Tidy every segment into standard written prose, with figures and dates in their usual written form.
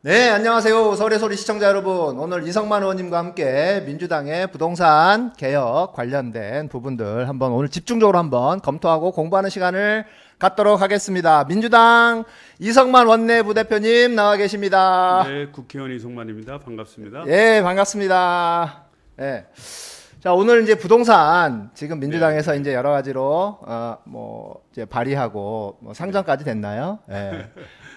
네, 안녕하세요. 서울의 소리 시청자 여러분. 오늘 이성만 의원님과 함께 민주당의 부동산 개혁 관련된 부분들 한번 오늘 집중적으로 한번 검토하고 공부하는 시간을 갖도록 하겠습니다. 민주당 이성만 원내부대표님 나와 계십니다. 네, 국회의원 이성만입니다. 반갑습니다. 예, 반갑습니다. 예. 자, 오늘 이제 부동산 지금 민주당에서 이제 여러 가지로 이제 발의하고 상정까지 됐나요? 예.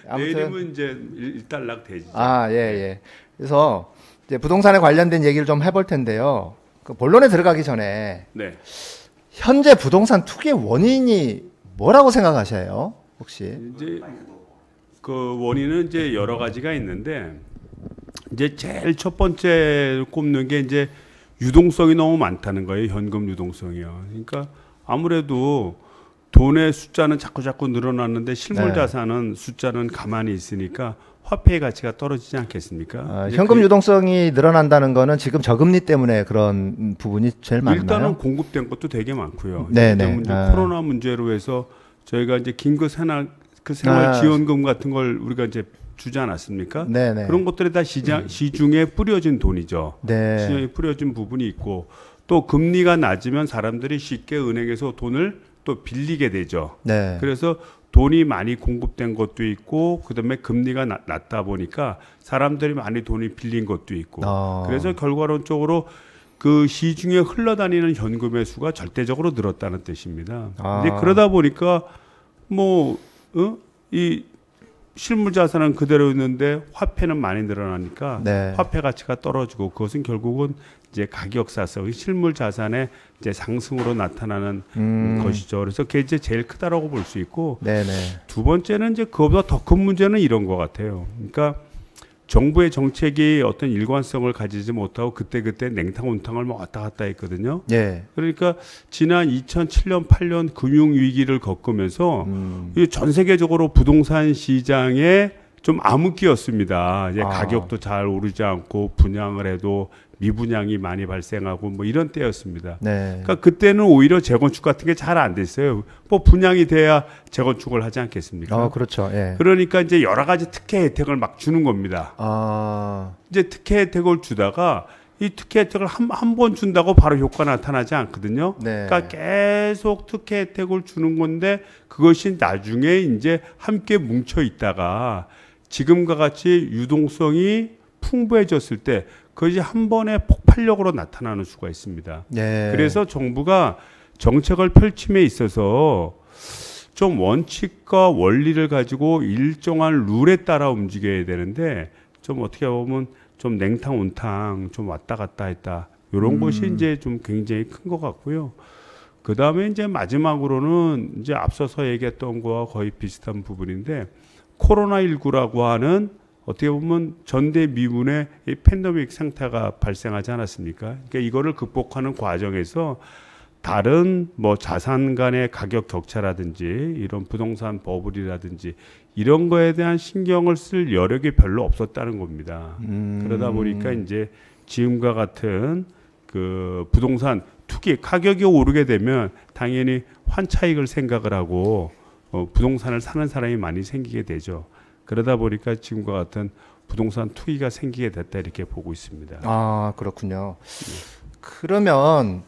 내일이면 이제 일단락 되죠. 아, 예, 예. 그래서 이제 부동산에 관련된 얘기를 좀 해볼 텐데요. 그 본론에 들어가기 전에 네. 현재 부동산 투기의 원인이 뭐라고 생각하셔요? 혹시? 이제 그 원인은 이제 여러 가지가 있는데 이제 제일 첫 번째 꼽는 게 이제 유동성이 너무 많다는 거예요. 현금 유동성이요. 그러니까 아무래도 돈의 숫자는 자꾸 늘어났는데 실물 자산은 숫자는 가만히 있으니까 화폐의 가치가 떨어지지 않겠습니까? 현금 유동성이 늘어난다는 거는 지금 저금리 때문에 그런 부분이 제일 많나요? 일단은 공급된 것도 되게 많고요. 네네. 코로나 문제로 해서 저희가 이제 긴급 생활 지원금 같은 걸 우리가 이제 주지 않았습니까? 네네. 그런 것들이 다 시중에 뿌려진 돈이죠. 네. 시중에 뿌려진 부분이 있고 또 금리가 낮으면 사람들이 쉽게 은행에서 돈을 또 빌리게 되죠. 네. 그래서 돈이 많이 공급된 것도 있고 그다음에 금리가 낮다 보니까 사람들이 많이 돈이 빌린 것도 있고 그래서 결과론적으로 그 시중에 흘러다니는 현금의 수가 절대적으로 늘었다는 뜻입니다. 이제 그러다 보니까 이 실물 자산은 그대로 있는데 화폐는 많이 늘어나니까 화폐 가치가 떨어지고 그것은 결국은 이제 가격 사서 실물 자산의 이제 상승으로 나타나는 것이죠. 그래서 그게 이제 제일 크다라고 볼 수 있고 두 번째는 이제 그보다 더 큰 문제는 이런 것 같아요. 그러니까 정부의 정책이 어떤 일관성을 가지지 못하고 그때 냉탕 온탕을 왔다 갔다 했거든요. 그러니까 지난 2007년 8년 금융 위기를 겪으면서 전 세계적으로 부동산 시장에 좀 암흑기였습니다. 이제 가격도 잘 오르지 않고 분양을 해도 미분양이 많이 발생하고 뭐 이런 때였습니다. 그러니까 그때는 오히려 재건축 같은 게 잘 안 됐어요. 뭐 분양이 돼야 재건축을 하지 않겠습니까? 그렇죠. 예. 그러니까 이제 여러 가지 특혜 혜택을 막 주는 겁니다. 이제 특혜 혜택을 주다가 이 특혜 혜택을 한 번 준다고 바로 효과 나타나지 않거든요. 그러니까 계속 특혜 혜택을 주는 건데 그것이 나중에 이제 함께 뭉쳐 있다가 지금과 같이 유동성이 풍부해졌을 때 그것이 한 번에 폭발력으로 나타나는 수가 있습니다. 그래서 정부가 정책을 펼침에 있어서 좀 원칙과 원리를 가지고 일정한 룰에 따라 움직여야 되는데 좀 어떻게 보면 좀 냉탕 온탕 좀 왔다 갔다 했다 이런 것이 이제 좀 굉장히 큰 것 같고요. 그 다음에 이제 마지막으로는 이제 앞서서 얘기했던 거와 거의 비슷한 부분인데 코로나19라고 하는 어떻게 보면 전대미문의 이 팬데믹 상태가 발생하지 않았습니까? 그러니까 이거를 극복하는 과정에서 다른 뭐 자산 간의 가격 격차라든지 이런 부동산 버블이라든지 이런 거에 대한 신경을 쓸 여력이 별로 없었다는 겁니다. 그러다 보니까 이제 지금과 같은 그 부동산 투기 가격이 오르게 되면 당연히 환차익을 생각을 하고 부동산을 사는 사람이 많이 생기게 되죠. 그러다 보니까 지금과 같은 부동산 투기가 생기게 됐다 이렇게 보고 있습니다. 그렇군요. 그러면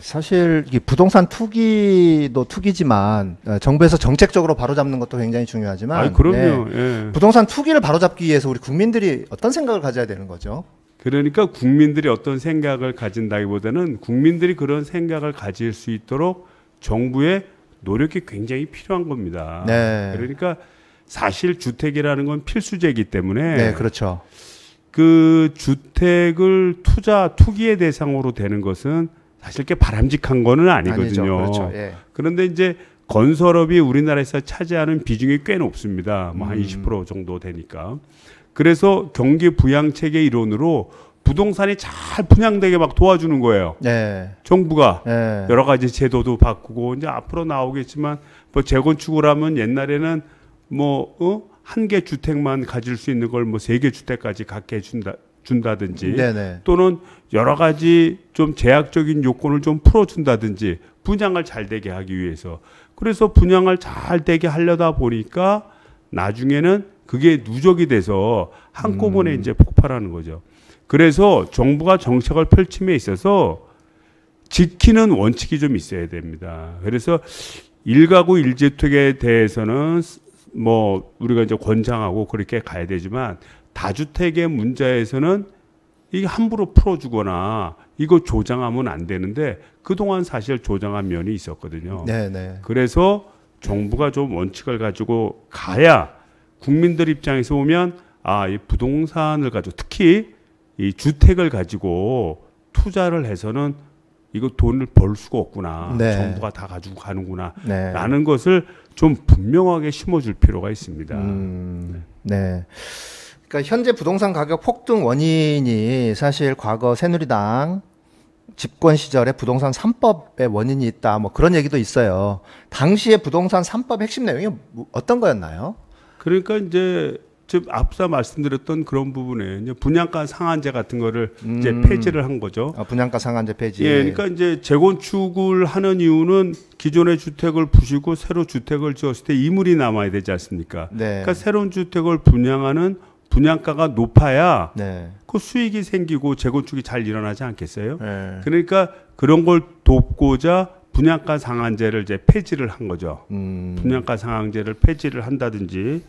사실 이 부동산 투기도 투기지만 정부에서 정책적으로 바로잡는 것도 굉장히 중요하지만 그럼요. 부동산 투기를 바로잡기 위해서 우리 국민들이 어떤 생각을 가져야 되는 거죠? 그러니까 국민들이 어떤 생각을 가진다기보다는 국민들이 그런 생각을 가질 수 있도록 정부의 노력이 굉장히 필요한 겁니다. 그러니까 사실 주택이라는 건 필수제이기 때문에 그렇죠. 그 주택을 투기의 대상으로 되는 것은 사실 이렇게 바람직한 거는 아니거든요. 그렇죠. 그런데 이제 건설업이 우리나라에서 차지하는 비중이 꽤 높습니다. 뭐 한 20% 정도 되니까. 그래서 경기 부양책의 일원으로 부동산이 잘 분양되게 막 도와주는 거예요. 정부가 여러 가지 제도도 바꾸고 이제 앞으로 나오겠지만 뭐 재건축을 하면 옛날에는 한 개 주택만 가질 수 있는 걸 뭐 3개 주택까지 갖게 준다든지 또는 여러 가지 좀 제약적인 요건을 좀 풀어준다든지 분양을 잘 되게 하기 위해서 그래서 분양을 잘 되게 하려다 보니까 나중에는 그게 누적이 돼서 한꺼번에 이제 폭발하는 거죠. 그래서 정부가 정책을 펼침에 있어서 지키는 원칙이 좀 있어야 됩니다. 그래서 1가구 1주택에 대해서는 뭐 우리가 이제 권장하고 그렇게 가야 되지만 다주택의 문제에서는 이게 함부로 풀어주거나 이거 조장하면 안 되는데 그동안 사실 조장한 면이 있었거든요. 네네. 그래서 정부가 좀 원칙을 가지고 가야 국민들 입장에서 보면 이 부동산을 가지고 특히 이 주택을 가지고 투자를 해서는 이거 돈을 벌 수가 없구나. 네. 정부가 다 가지고 가는구나. 네. 라는 것을 좀 분명하게 심어줄 필요가 있습니다. 네. 그러니까 현재 부동산 가격 폭등 원인이 사실 과거 새누리당 집권 시절에 부동산 3법의 원인이 있다. 뭐 그런 얘기도 있어요. 당시에 부동산 3법 핵심 내용이 어떤 거였나요? 그러니까 이제 즉 앞서 말씀드렸던 그런 부분에 이제 분양가 상한제 같은 거를 이제 폐지를 한 거죠. 분양가 상한제 폐지. 예, 그러니까 이제 재건축을 하는 이유는 기존의 주택을 부수고 새로 주택을 지었을 때 이물이 남아야 되지 않습니까? 네. 그러니까 새로운 주택을 분양하는 분양가가 높아야 네. 그 수익이 생기고 재건축이 잘 일어나지 않겠어요? 네. 그러니까 그런 걸 돕고자 분양가 상한제를 이제 폐지를 한 거죠. 분양가 상한제를 폐지를 한다든지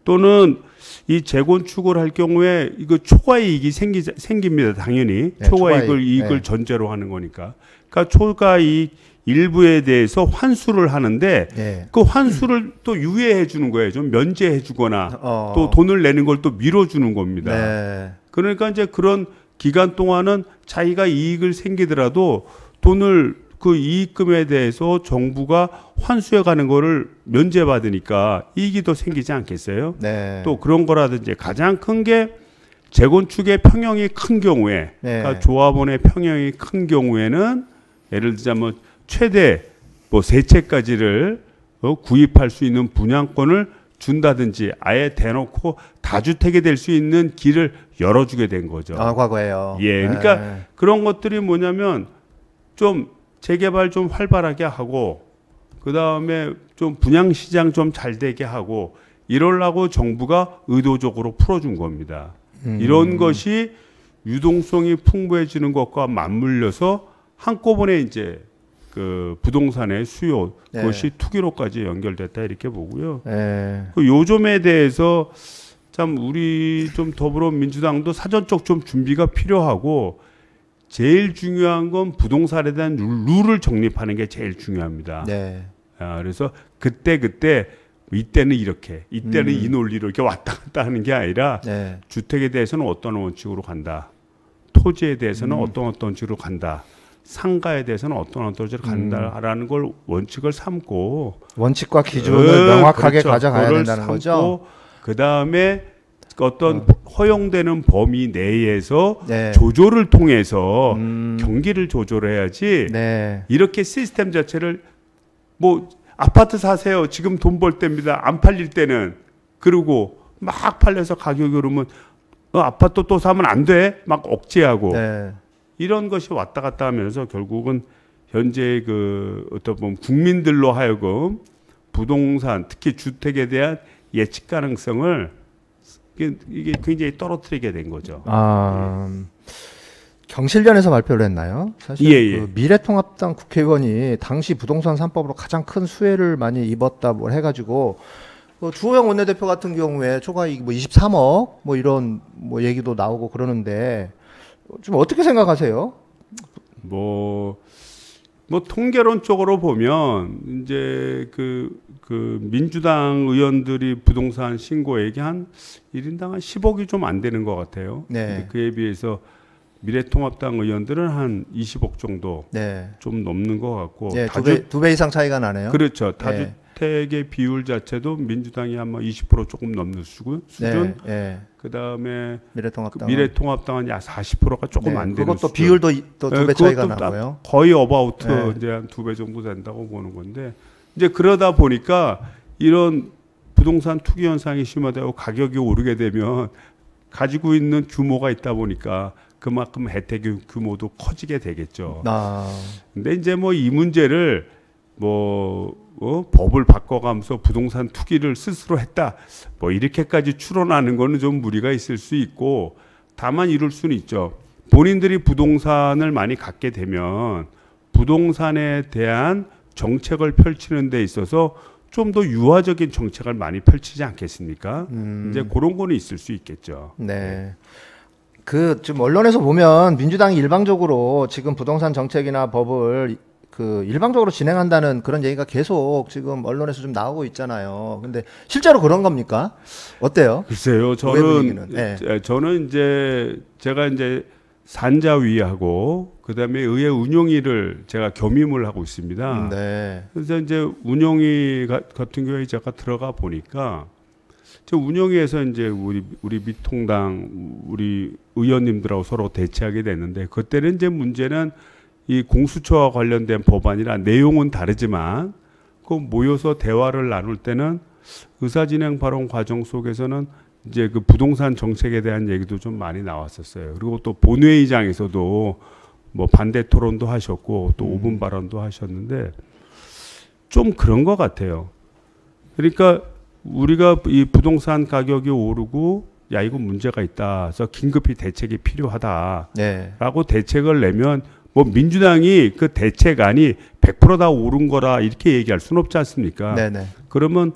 또는 이 재건축을 할 경우에 이거 초과이익이 생깁니다. 당연히 네, 초과이익을 네. 전제로 하는 거니까. 그러니까 초과이익 일부에 대해서 환수를 하는데 네. 그 환수를 또 유예해 주는 거예요. 좀 면제해 주거나 또 돈을 내는 걸 또 밀어 주는 겁니다. 네. 그러니까 이제 그런 기간 동안은 자기가 이익을 생기더라도 돈을 그 이익금에 대해서 정부가 환수해 가는 거를 면제받으니까 이익이 더 생기지 않겠어요? 네. 또 그런 거라든지 가장 큰 게 재건축의 평형이 큰 경우에 네. 그러니까 조합원의 평형이 큰 경우에는 예를 들자면 최대 뭐 3채까지를 구입할 수 있는 분양권을 준다든지 아예 대놓고 다주택이 될 수 있는 길을 열어주게 된 거죠. 과거에요. 예, 그러니까 그런 것들이 뭐냐면 좀 재개발 좀 활발하게 하고 그 다음에 좀 분양 시장 좀 잘 되게 하고 이러려고 정부가 의도적으로 풀어준 겁니다. 이런 것이 유동성이 풍부해지는 것과 맞물려서 한꺼번에 이제 그 부동산의 수요 네. 그것이 투기로까지 연결됐다 이렇게 보고요. 네. 그 요점에 대해서 참 우리 좀 더불어민주당도 사전적 좀 준비가 필요하고 제일 중요한 건 부동산에 대한 룰을 정립하는 게 제일 중요합니다. 네. 그래서 그때 이때는 이렇게 이때는 이 논리로 이렇게 왔다 갔다 하는 게 아니라 네. 주택에 대해서는 어떤 원칙으로 간다. 토지에 대해서는 어떤 원칙으로 간다. 상가에 대해서는 어떤 원칙으로 간다라는 걸 원칙을 삼고 원칙과 기준을 명확하게 그렇죠. 가져가야 된다는 거죠. 그 다음에 어떤 허용되는 범위 내에서 네. 조절을 통해서 경기를 조절해야지 네. 이렇게 시스템 자체를 뭐 아파트 사세요. 지금 돈 벌 때입니다. 안 팔릴 때는 그러고 막 팔려서 가격이 오르면 아파트 또 사면 안 돼. 막 억제하고 네. 이런 것이 왔다 갔다 하면서 결국은 현재 그 어떤 보면 국민들로 하여금 부동산 특히 주택에 대한 예측 가능성을 이게 굉장히 떨어뜨리게 된 거죠. 경실련에서 발표를 했나요? 사실 예. 그 미래통합당 국회의원이 당시 부동산 3법으로 가장 큰 수혜를 많이 입었다 뭐 해가지고 주호영 원내대표 같은 경우에 초과이익 뭐 23억 뭐 이런 뭐 얘기도 나오고 그러는데 좀 어떻게 생각하세요? 뭐 통계론적으로 보면 이제 그 민주당 의원들이 부동산 신고액이 한 1인당 한 10억이 좀 안 되는 것 같아요. 네. 그에 비해서 미래통합당 의원들은 한 20억 정도 네. 좀 넘는 것 같고. 네, 두 배 이상 차이가 나네요. 그렇죠. 다주택의 비율 자체도 민주당이 아마 20% 조금 넘는 수준. 네. 그 다음에 미래통합당은 약 40%가 조금 안 되는 그것도 수준. 비율도 또 두 배 차이가 나고요. 거의 어바우트 이제 한 2배 정도 된다고 보는 건데 이제 그러다 보니까 이런 부동산 투기 현상이 심화되고 가격이 오르게 되면 가지고 있는 규모가 있다 보니까 그만큼 혜택의 규모도 커지게 되겠죠. 근데 이제 뭐 이 문제를 뭐 법을 바꿔가면서 부동산 투기를 스스로 했다. 뭐 이렇게까지 추론하는 거는 좀 무리가 있을 수 있고, 다만 이럴 수는 있죠. 본인들이 부동산을 많이 갖게 되면 부동산에 대한 정책을 펼치는 데 있어서 좀 더 유화적인 정책을 많이 펼치지 않겠습니까? 이제 그런 거는 있을 수 있겠죠. 네. 그 지금 언론에서 보면 민주당이 일방적으로 지금 부동산 정책이나 법을 그 일방적으로 진행한다는 그런 얘기가 계속 지금 언론에서 좀 나오고 있잖아요. 근데 실제로 그런 겁니까? 어때요? 글쎄요. 저는 이제 제가 이제 산자위하고 그다음에 의회 운영위를 제가 겸임을 하고 있습니다. 네. 그래서 이제 운영위 같은 경우에 제가 들어가 보니까 저 운영위에서 이제 우리 미통당 우리 의원님들하고 서로 대치하게 됐는데, 그때는 이제 문제는 이 공수처와 관련된 법안이라 내용은 다르지만 그 모여서 대화를 나눌 때는 의사진행 발언 과정 속에서는 이제 그 부동산 정책에 대한 얘기도 좀 많이 나왔었어요. 그리고 또 본회의장에서도 뭐 반대 토론도 하셨고 또 5분 발언도 하셨는데 좀 그런 것 같아요. 그러니까 우리가 이 부동산 가격이 오르고 야 이거 문제가 있다. 그래서 긴급히 대책이 필요하다라고 네. 대책을 내면 뭐 민주당이 그 대책안이 100% 다 옳은 거라 이렇게 얘기할 수는 없지 않습니까? 네네. 그러면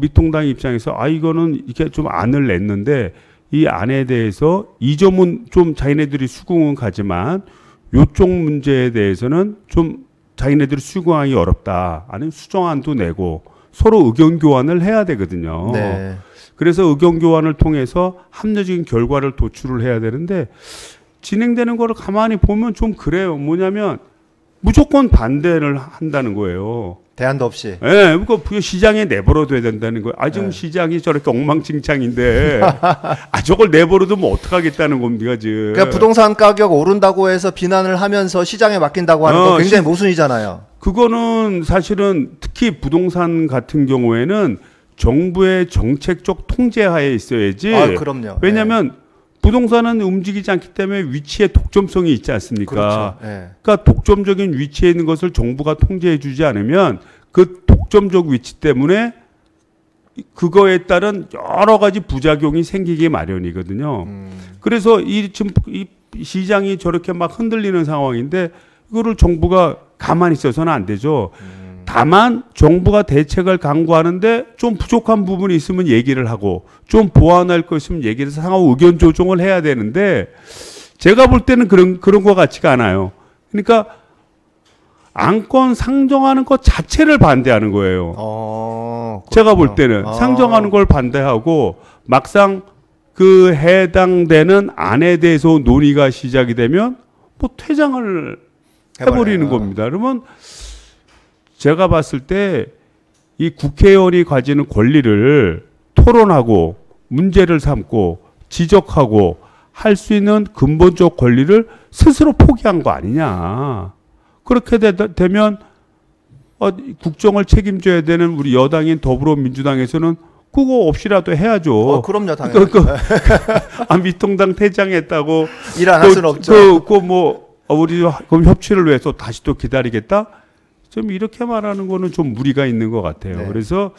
미통당 입장에서 이거는 이렇게 좀 안을 냈는데 이 안에 대해서 이 점은 좀 자기네들이 수긍은 가지만 요쪽 문제에 대해서는 좀 자기네들이 수긍하기 어렵다. 아니면 수정안도 내고 서로 의견 교환을 해야 되거든요. 네. 그래서 의견 교환을 통해서 합리적인 결과를 도출을 해야 되는데 진행되는 거를 가만히 보면 좀 그래요. 뭐냐면 무조건 반대를 한다는 거예요. 대안도 없이. 예, 그러니까 시장에 내버려둬야 된다는 거예요. 지금 네. 시장이 저렇게 엉망진창인데, 저걸 내버려두면 어떡하겠다는 겁니까, 지금. 그러니까 부동산 가격 오른다고 해서 비난을 하면서 시장에 맡긴다고 하는 건 굉장히 모순이잖아요. 그거는 사실은 특히 부동산 같은 경우에는 정부의 정책적 통제하에 있어야지. 그럼요. 왜냐하면 네. 부동산은 움직이지 않기 때문에 위치에 독점성이 있지 않습니까? 그렇죠. 네. 그러니까 독점적인 위치에 있는 것을 정부가 통제해 주지 않으면 그 독점적 위치 때문에 그거에 따른 여러 가지 부작용이 생기기 마련이거든요. 그래서 지금 이 시장이 저렇게 막 흔들리는 상황인데 이거를 정부가 가만히 있어서는 안 되죠. 다만 정부가 대책을 강구하는데 좀 부족한 부분이 있으면 얘기를 하고 좀 보완할 것 있으면 얘기를 해서 상호 의견 조정을 해야 되는데 제가 볼 때는 그런 것 같지가 않아요. 그러니까 안건 상정하는 것 자체를 반대하는 거예요. 제가 볼 때는 상정하는 걸 반대하고 막상 그 해당되는 안에 대해서 논의가 시작이 되면 뭐 퇴장을 해버리는 겁니다. 그러면 제가 봤을 때 이 국회의원이 가지는 권리를 토론하고 문제를 삼고 지적하고 할 수 있는 근본적 권리를 스스로 포기한 거 아니냐. 그렇게 되면 국정을 책임져야 되는 우리 여당인 더불어민주당에서는 그거 없이라도 해야죠. 그럼요, 당연히. 미통당 퇴장했다고 일 안 할 수는 없죠. 우리 그럼 협치를 위해서 다시 또 기다리겠다? 좀 이렇게 말하는 거는 좀 무리가 있는 것 같아요. 네. 그래서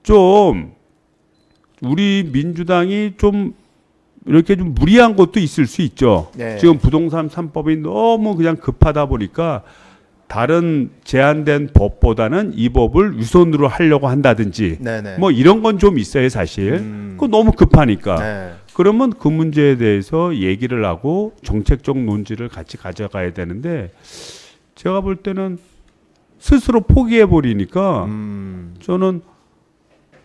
좀 우리 민주당이 좀 이렇게 좀 무리한 것도 있을 수 있죠. 네. 지금 부동산 3법이 너무 그냥 급하다 보니까 다른 제한된 법보다는 이 법을 우선으로 하려고 한다든지 네네. 뭐 이런 건 좀 있어요, 사실. 그거 너무 급하니까. 네. 그러면 그 문제에 대해서 얘기를 하고 정책적 논지를 같이 가져가야 되는데 제가 볼 때는 스스로 포기해 버리니까 저는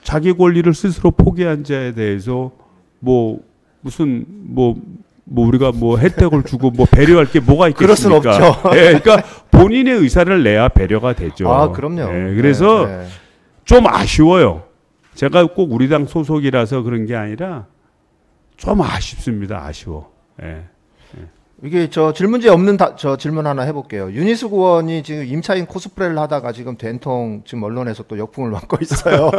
자기 권리를 스스로 포기한 자에 대해서 무슨 우리가 혜택을 주고 배려할 게 뭐가 있겠습니까? 그럴 순 없죠. 네, 그러니까 본인의 의사를 내야 배려가 되죠. 그럼요. 네, 그래서 좀 아쉬워요. 제가 꼭 우리 당 소속이라서 그런 게 아니라 좀 아쉽습니다. 아쉬워. 네. 이게 질문지 없는 질문 하나 해볼게요. 윤희숙 의원이 지금 임차인 코스프레를 하다가 지금 된통 지금 언론에서 또 역풍을 맞고 있어요.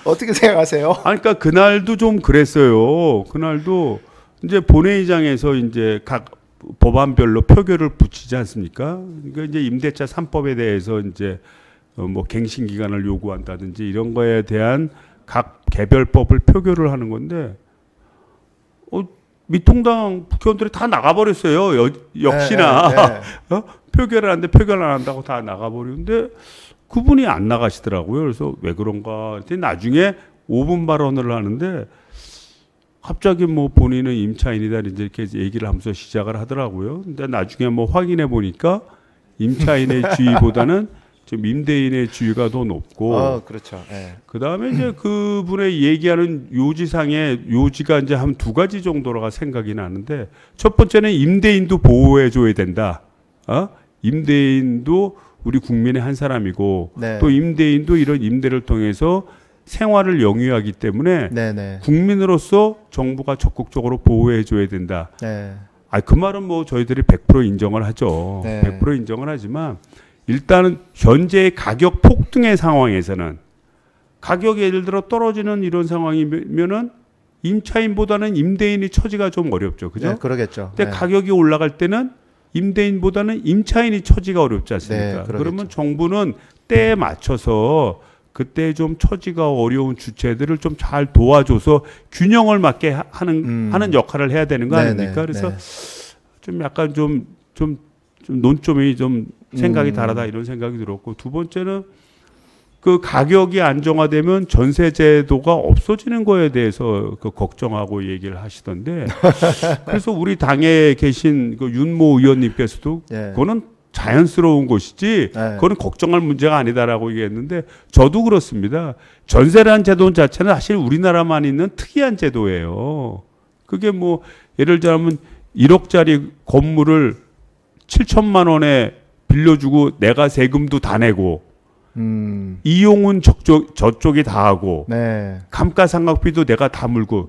어떻게 생각하세요? 그러니까 그날도 좀 그랬어요. 그날도 이제 본회의장에서 이제 각 법안별로 표결을 붙이지 않습니까? 그러니까 이제 임대차 3법에 대해서 이제 뭐 갱신 기간을 요구한다든지 이런 거에 대한 각 개별법을 표결을 하는 건데 미통당 국회의원들이 다 나가버렸어요. 역시나 네, 네, 네. 표결을 하는데 표결 안 한다고 다 나가버리는데 그분이 안 나가시더라고요. 그래서 왜 그런가? 나중에 5분 발언을 하는데 갑자기 뭐 본인은 임차인이다 이렇게 얘기를 하면서 시작을 하더라고요. 근데 나중에 뭐 확인해 보니까 임차인의 지위보다는 좀 임대인의 지위가 더 높고. 그렇죠. 네. 그 다음에 이제 그분의 얘기하는 요지상의 요지가 이제 한 두 가지 정도로가 생각이 나는데 첫 번째는 임대인도 보호해 줘야 된다. 임대인도 우리 국민의 한 사람이고 네. 또 임대인도 이런 임대를 통해서 생활을 영위하기 때문에 네네. 국민으로서 정부가 적극적으로 보호해 줘야 된다. 네. 그 말은 뭐 저희들이 100% 인정을 하죠. 네. 100% 인정을 하지만 일단은 현재의 가격 폭등의 상황에서는 가격이 예를 들어 떨어지는 이런 상황이면은 임차인보다는 임대인의 처지가 좀 어렵죠. 그죠? 네, 그러겠죠. 근데 네. 가격이 올라갈 때는 임대인보다는 임차인이 처지가 어렵지 않습니까? 네, 그러면 정부는 때에 맞춰서 그때 좀 처지가 어려운 주체들을 좀 잘 도와줘서 균형을 맞게 하는 역할을 해야 되는 거 아닙니까? 그래서 좀 약간 좀 논점이 좀 생각이 다르다 이런 생각이 들었고 두 번째는 그 가격이 안정화되면 전세 제도가 없어지는 거에 대해서 그 걱정하고 얘기를 하시던데 그래서 우리 당에 계신 그 윤모 의원님께서도 그거는 자연스러운 것이지 그거는 걱정할 문제가 아니다라고 얘기했는데 저도 그렇습니다. 전세라는 제도 자체는 사실 우리나라만 있는 특이한 제도예요. 그게 뭐 예를 들자면 1억짜리 건물을 7천만 원에 빌려주고 내가 세금도 다 내고 이용은 저쪽이 다 하고 감가상각비도 내가 다 물고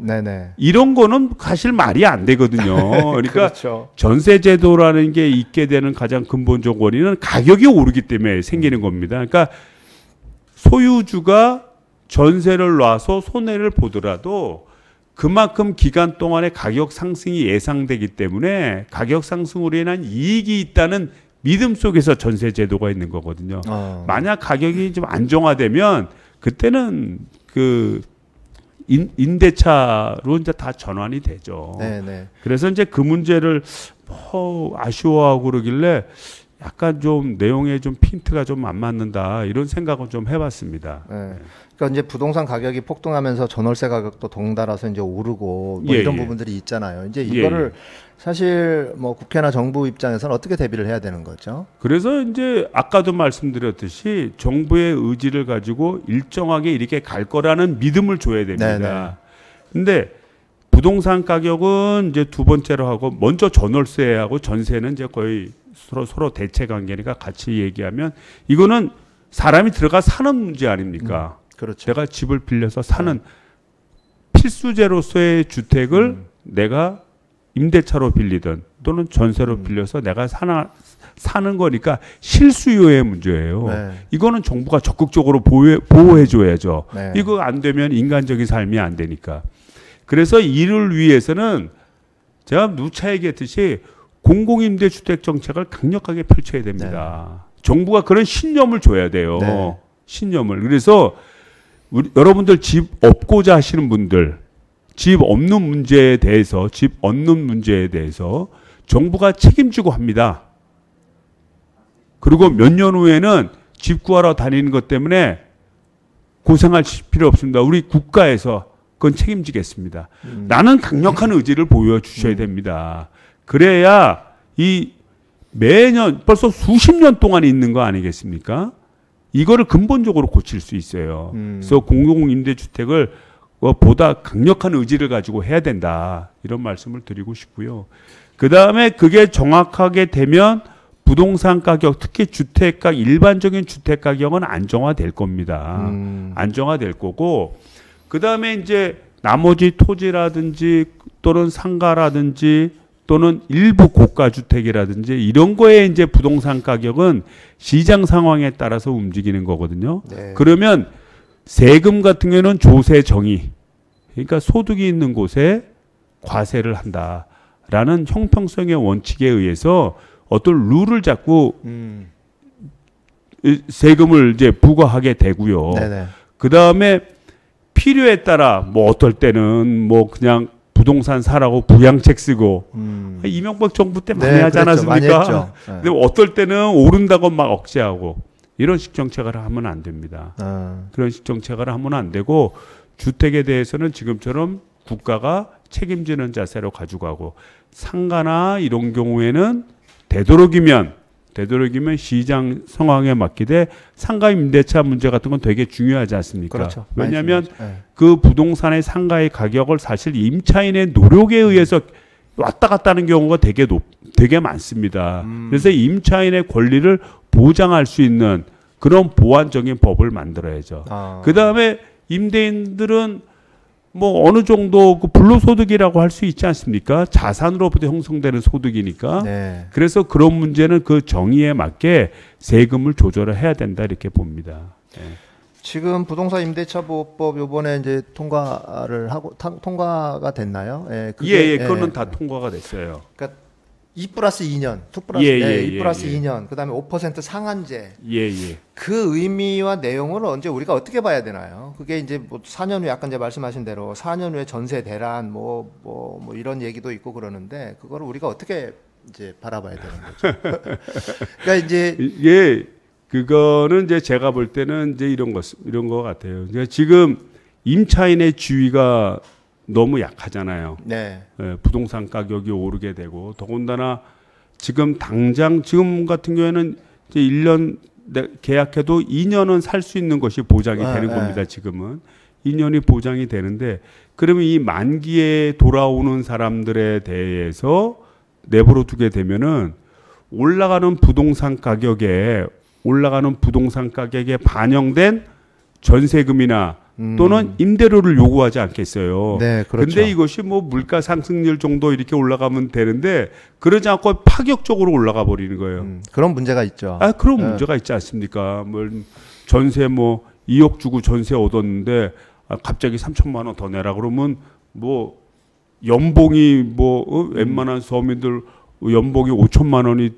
이런 거는 사실 말이 안 되거든요. 그러니까 그렇죠. 전세제도라는 게 있게 되는 가장 근본적 원인은 가격이 오르기 때문에 생기는 겁니다. 그러니까 소유주가 전세를 놔서 손해를 보더라도 그만큼 기간 동안에 가격 상승이 예상되기 때문에 가격 상승으로 인한 이익이 있다는 믿음 속에서 전세 제도가 있는 거거든요. 만약 가격이 좀 안정화되면 그때는 그 임대차로 이제 다 전환이 되죠. 그래서 이제 그 문제를 아쉬워하고 그러길래 약간 좀 내용에 좀 핀트가 좀 안 맞는다 이런 생각을 좀 해봤습니다. 그러니까 이제 부동산 가격이 폭등하면서 전월세 가격도 덩달아서 이제 오르고 뭐 이런 부분들이 있잖아요. 이제 이거를 사실 뭐 국회나 정부 입장에서는 어떻게 대비를 해야 되는 거죠? 그래서 이제 아까도 말씀드렸듯이 정부의 의지를 가지고 일정하게 이렇게 갈 거라는 믿음을 줘야 됩니다. 근데 부동산 가격은 이제 두 번째로 하고 먼저 전월세하고 전세는 이제 거의 서로 대체 관계니까 같이 얘기하면 이거는 사람이 들어가 사는 문제 아닙니까? 그렇죠. 내가 집을 빌려서 사는 필수제로서의 주택을 내가 임대차로 빌리든 또는 전세로 빌려서 내가 사는 거니까 실수요의 문제예요. 이거는 정부가 적극적으로 보호해 줘야죠. 이거 안 되면 인간적인 삶이 안 되니까. 그래서 이를 위해서는 제가 누차 얘기했듯이 공공임대주택 정책을 강력하게 펼쳐야 됩니다. 정부가 그런 신념을 줘야 돼요. 신념을. 그래서 여러분들 집 얻고자 하시는 분들 집 없는 문제에 대해서 집 얻는 문제에 대해서 정부가 책임지고 합니다. 그리고 몇 년 후에는 집 구하러 다니는 것 때문에 고생할 필요 없습니다. 우리 국가에서 그건 책임지겠습니다. 나는 강력한 의지를 보여주셔야 됩니다. 그래야 이 매년 벌써 수십 년 동안 있는 거 아니겠습니까? 이거를 근본적으로 고칠 수 있어요. 그래서 공공임대주택을 보다 강력한 의지를 가지고 해야 된다. 이런 말씀을 드리고 싶고요. 그 다음에 그게 정확하게 되면 부동산 가격, 특히 일반적인 주택 가격은 안정화될 겁니다. 안정화될 거고, 그 다음에 이제 나머지 토지라든지 또는 상가라든지 또는 일부 고가주택이라든지 이런 거에 이제 부동산 가격은 시장 상황에 따라서 움직이는 거거든요. 그러면 세금 같은 경우는 조세 정의, 그러니까 소득이 있는 곳에 과세를 한다. 라는 형평성의 원칙에 의해서 어떤 룰을 잡고 세금을 이제 부과하게 되고요. 그 다음에 필요에 따라 뭐 어떨 때는 뭐 그냥 부동산 사라고 부양책 쓰고 이명박 정부 때 많이 하지 않았습니까? 근데 어떨 때는 오른다고 막 억제하고 이런 식 정책을 하면 안 됩니다. 그런 식 정책을 하면 안 되고 주택에 대해서는 지금처럼 국가가 책임지는 자세로 가져가고 상가나 이런 경우에는 되도록이면 시장 상황에 맡기되 상가 임대차 문제 같은 건 되게 중요하지 않습니까? 그렇죠. 왜냐하면 그 부동산의 상가의 가격을 사실 임차인의 노력에 의해서 왔다 갔다 하는 경우가 되게 많습니다. 그래서 임차인의 권리를 보장할 수 있는 그런 보완적인 법을 만들어야죠. 그 다음에 임대인들은 뭐 어느 정도 그 불로소득이라고 할 수 있지 않습니까? 자산으로부터 형성되는 소득이니까. 그래서 그런 문제는 그 정의에 맞게 세금을 조절을 해야 된다 이렇게 봅니다. 지금 부동산 임대차 보호법 요번에 이제 통과가 됐나요? 그거는 다 통과가 됐어요. 그러니까 2+2년, 2+2년, 그다음에 5% 상한제. 그 의미와 내용을 언제 우리가 어떻게 봐야 되나요? 그게 이제 뭐 4년 후에 아까 이제 말씀하신 대로 4년 후에 전세 대란 뭐 이런 얘기도 있고 그러는데 그거를 우리가 어떻게 이제 바라봐야 되는 거죠? 그러니까 이제 그거는 이제 제가 볼 때는 이제 이런 거 같아요. 그러니까 지금 임차인의 지위가 너무 약하잖아요. 부동산 가격이 오르게 되고 더군다나 지금 같은 경우에는 이제 1년 계약해도 2년은 살 수 있는 것이 보장이 되는 겁니다. 지금은 2년이 보장이 되는데 그러면 이 만기에 돌아오는 사람들에 대해서 내버려 두게 되면은 올라가는 부동산 가격에 반영된 전세금이나 또는 임대료를 요구하지 않겠어요. 그런데 이것이 뭐 물가 상승률 정도 이렇게 올라가면 되는데 그러지 않고 파격적으로 올라가 버리는 거예요. 그런 문제가 있죠. 그런 문제가 있지 않습니까? 뭐 전세 2억 주고 전세 얻었는데 갑자기 3천만 원 더 내라 그러면 뭐 연봉이 웬만한 서민들 연봉이 5천만 원이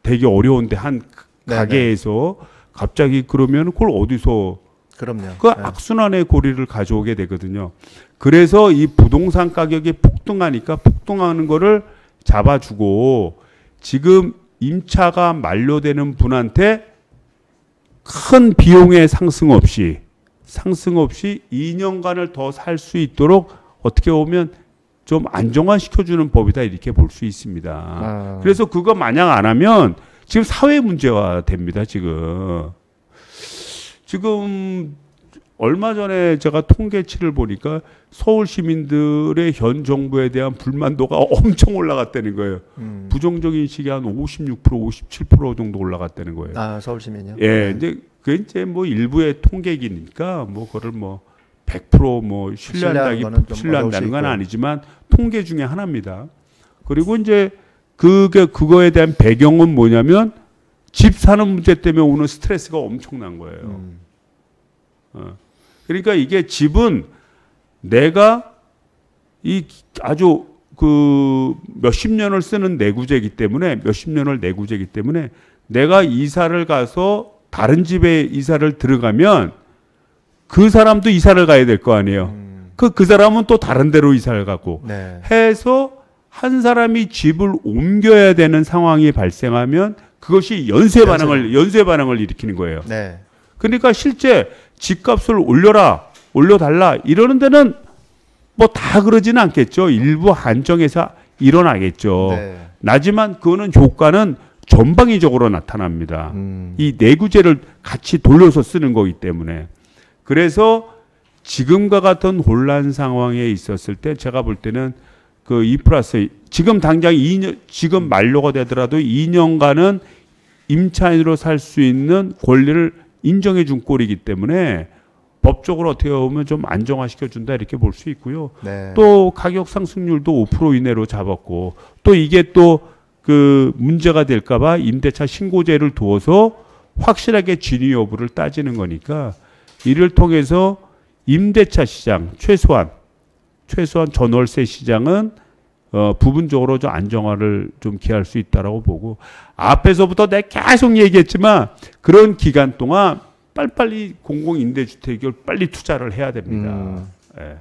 되게 어려운데 한 가게에서 갑자기 그러면 그걸 어디서 악순환의 고리를 가져오게 되거든요. 그래서 이 부동산 가격이 폭등하니까 폭등하는 거를 잡아주고 지금 임차가 만료되는 분한테 큰 비용의 상승 없이 2년간을 더 살 수 있도록 어떻게 보면 좀 안정화시켜주는 법이다 이렇게 볼 수 있습니다. 그래서 그거 마냥 안 하면 지금 사회 문제가 됩니다. 지금 얼마 전에 제가 통계치를 보니까 서울 시민들의 현 정부에 대한 불만도가 엄청 올라갔다는 거예요. 부정적 인식이 한 56%, 57% 정도 올라갔다는 거예요. 서울 시민이요? 근데 그게 이제 뭐 일부의 통계기니까 뭐 그걸 100% 신뢰한다는 건 아니지만 통계 중에 하나입니다. 그리고 이제 그거에 대한 배경은 뭐냐면 집 사는 문제 때문에 오는 스트레스가 엄청난 거예요. 그러니까 이게 집은 내가 아주 몇십 년을 쓰는 내구재이기 때문에 내가 이사를 가서 다른 집에 이사를 들어가면 그 사람도 이사를 가야 될 거 아니에요. 그 사람은 또 다른 데로 이사를 가고 해서 한 사람이 집을 옮겨야 되는 상황이 발생하면 그것이 연쇄 반응을 일으키는 거예요. 그러니까 실제 집값을 올려달라 이러는 데는 뭐 다 그러지는 않겠죠. 일부 한정해서 일어나겠죠. 나지만 그거는 효과는 전방위적으로 나타납니다. 이 내구재를 같이 돌려서 쓰는 거기 때문에. 그래서 지금과 같은 혼란 상황에 있었을 때 제가 볼 때는 그 2+, 지금 당장 2년, 지금 만료가 되더라도 2년간은 임차인으로 살 수 있는 권리를 인정해 준 꼴이기 때문에 법적으로 어떻게 보면 좀 안정화시켜 준다 이렇게 볼 수 있고요. 또 가격 상승률도 5% 이내로 잡았고 또 이게 또 그 문제가 될까 봐 임대차 신고제를 두어서 확실하게 진위 여부를 따지는 거니까 이를 통해서 임대차 시장 최소한 전월세 시장은 부분적으로 좀 안정화를 좀 기할 수 있다라고 보고 앞에서부터 내가 계속 얘기했지만 그런 기간 동안 빨리빨리 공공임대주택을 빨리 투자를 해야 됩니다. 예.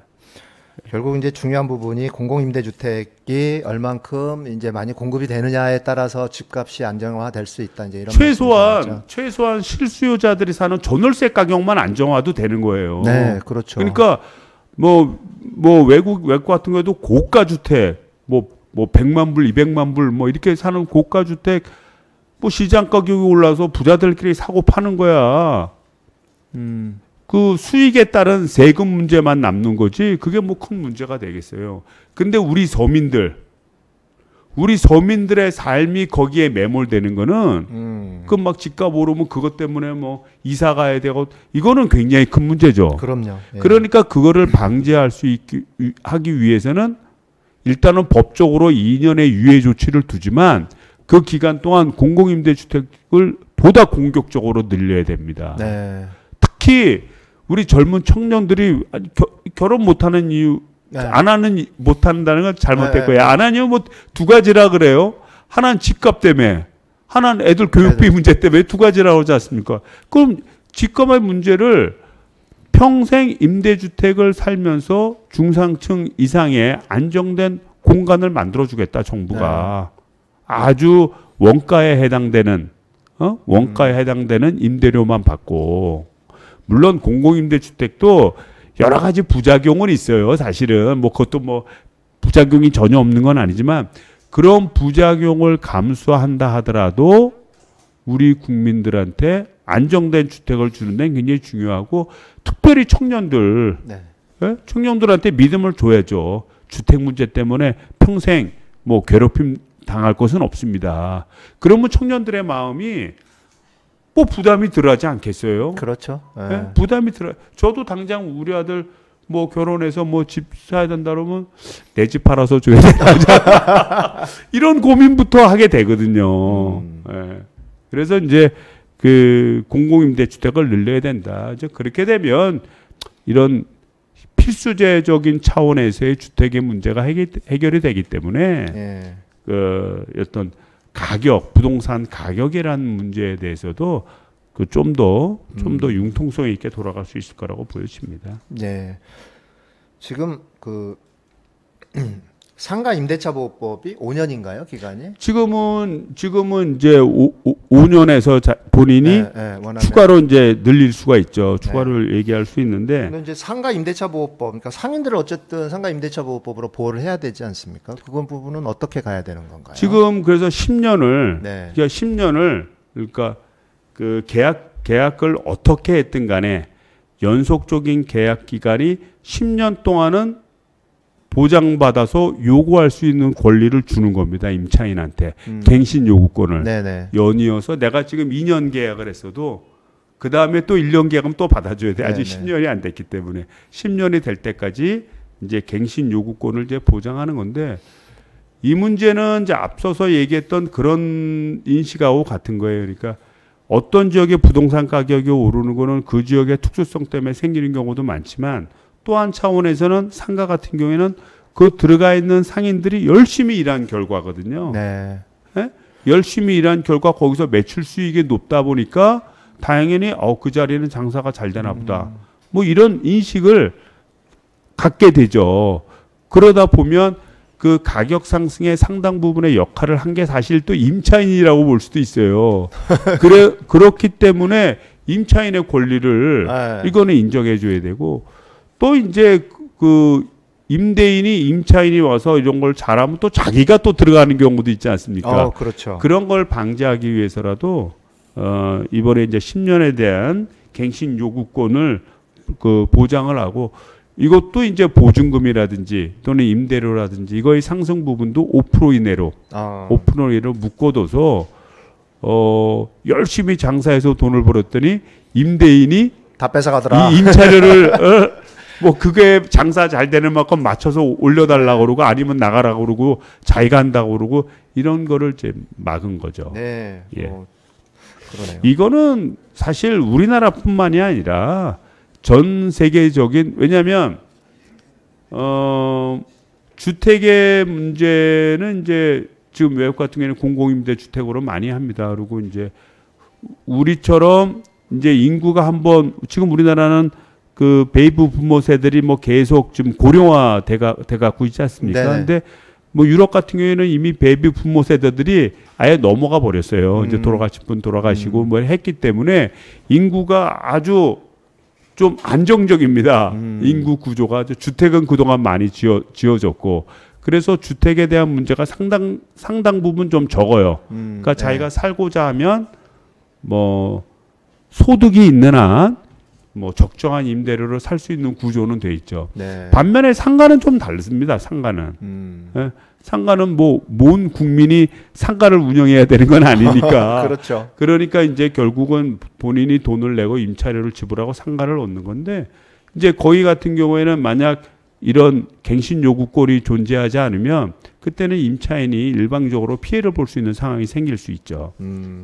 결국 이제 중요한 부분이 공공임대주택이 얼만큼 이제 많이 공급이 되느냐에 따라서 집값이 안정화될 수 있다. 이제 이런 최소한 실수요자들이 사는 전월세 가격만 안정화도 되는 거예요. 네, 그렇죠. 그러니까 뭐 외국 같은 경우에도 고가 주택 뭐 100만 불, 200만 불 뭐 이렇게 사는 고가 주택 뭐 시장 가격이 올라서 부자들끼리 사고 파는 거야. 그 수익에 따른 세금 문제만 남는 거지 그게 뭐 큰 문제가 되겠어요. 근데 우리 서민들의 삶이 거기에 매몰되는 거는 그 막 집값 오르면 그것 때문에 뭐 이사 가야 되고 이거는 굉장히 큰 문제죠. 그럼요. 예. 그러니까 그거를 방지할 수 하기 위해서는 일단은 법적으로 2년의 유예 조치를 두지만 그 기간 동안 공공임대주택을 보다 공격적으로 늘려야 됩니다. 네. 특히 우리 젊은 청년들이 결혼 못하는 이유, 네. 못한다는 건 잘못됐고요. 네. 안 하냐면 뭐 두 가지라 그래요. 하나는 집값 때문에, 하나는 애들 교육비 문제 때문에 두 가지라고 하지 않습니까? 그럼 집값의 문제를 평생 임대주택을 살면서 중상층 이상의 안정된 공간을 만들어주겠다, 정부가. 네. 아주 원가에 해당되는 임대료만 받고, 물론 공공임대주택도 여러 가지 부작용은 있어요. 사실은 뭐 그것도 뭐 부작용이 전혀 없는 건 아니지만 그런 부작용을 감수한다 하더라도 우리 국민들한테 안정된 주택을 주는 데는 굉장히 중요하고 특별히 청년들, 네. 예? 청년들한테 믿음을 줘야죠. 주택 문제 때문에 평생 뭐 괴롭힘 당할 것은 없습니다. 그러면 청년들의 마음이 뭐 부담이 덜하지 않겠어요? 그렇죠. 네. 예? 부담이 들어. 저도 당장 우리 아들 뭐 결혼해서 뭐 집 사야 된다 그러면 내 집 팔아서 줘야 된다. 이런 고민부터 하게 되거든요. 예. 그래서 이제 그 공공임대주택을 늘려야 된다. 이제 그렇게 되면 이런 필수제적인 차원에서의 주택의 문제가 해결이 되기 때문에 예. 그 어떤 부동산 가격이라는 문제에 대해서도 그 좀 더 융통성 있게 돌아갈 수 있을 거라고 보여집니다. 네. 지금 그 상가 임대차 보호법이 5년인가요, 기간이? 지금은 이제 5년에서 본인이 추가로 이제 늘릴 수가 있죠. 추가를 얘기할 수 있는데. 근데 이제 상가 임대차 보호법, 그러니까 상인들을 어쨌든 상가 임대차 보호법으로 보호를 해야 되지 않습니까? 그건 부분은 어떻게 가야 되는 건가요? 지금 그래서 10년을 그러니까 10년을 그러니까 그 계약을 어떻게 했든 간에 연속적인 계약 기간이 10년 동안은 보장받아서 요구할 수 있는 권리를 주는 겁니다. 임차인한테. 갱신 요구권을. 네네. 연이어서 내가 지금 2년 계약을 했어도 그 다음에 또 1년 계약은 또 받아줘야 돼. 아직 10년이 안 됐기 때문에. 10년이 될 때까지 이제 갱신 요구권을 이제 보장하는 건데 이 문제는 이제 앞서서 얘기했던 그런 인식하고 같은 거예요. 그러니까 어떤 지역의 부동산 가격이 오르는 거는 그 지역의 특수성 때문에 생기는 경우도 많지만 또 한 차원에서는 상가 같은 경우에는 그 들어가 있는 상인들이 열심히 일한 결과거든요. 네. 예? 열심히 일한 결과 거기서 매출 수익이 높다 보니까 당연히 그 자리는 장사가 잘 되나 보다. 뭐 이런 인식을 갖게 되죠. 그러다 보면 그 가격 상승의 상당 부분의 역할을 한 게 사실 또 임차인이라고 볼 수도 있어요. 그렇기 때문에 임차인의 권리를 이거는 인정해 줘야 되고 또 이제 그 임차인이 와서 이런 걸 잘하면 또 자기가 또 들어가는 경우도 있지 않습니까? 그렇죠. 그런 걸 방지하기 위해서라도 이번에 이제 10년에 대한 갱신 요구권을 그 보장을 하고 이것도 이제 보증금이라든지 또는 임대료라든지 이거의 상승 부분도 5% 이내로 5% 이내로 묶어둬서 열심히 장사해서 돈을 벌었더니 임대인이 다 뺏어가더라. 이 임차료를 뭐 그게 장사 잘 되는 만큼 맞춰서 올려달라고 그러고 아니면 나가라고 그러고 자기가 한다고 그러고 이런 거를 이제 막은 거죠. 네. 예. 그러네요. 이거는 사실 우리나라뿐만이 아니라 전 세계적인 왜냐하면 주택의 문제는 이제 지금 외국 같은 경우에는 공공임대 주택으로 많이 합니다. 그리고 이제 우리처럼 이제 인구가 한번 지금 우리나라는 그 베이브 부모 세들이 뭐 계속 지금 고령화 돼가고 있지 않습니까? 그런데 뭐 유럽 같은 경우에는 이미 베이비 부모 세대들이 아예 넘어가 버렸어요. 이제 돌아가신 분 돌아가시고 뭐 했기 때문에 인구가 아주 좀 안정적입니다. 인구 구조가 주택은 그동안 많이 지어졌고 그래서 주택에 대한 문제가 상당 부분 좀 적어요. 그러니까 자기가 살고자 하면 뭐 소득이 있는 한 뭐 적정한 임대료로 살 수 있는 구조는 돼 있죠. 반면에 상가는 좀 다릅니다. 상가는 예? 상가는 뭐 모든 국민이 상가를 운영해야 되는 건 아니니까. 그렇죠. 그러니까 이제 결국은 본인이 돈을 내고 임차료를 지불하고 상가를 얻는 건데 이제 거기 같은 경우에는 만약 이런 갱신 요구권이 존재하지 않으면 그때는 임차인이 일방적으로 피해를 볼 수 있는 상황이 생길 수 있죠.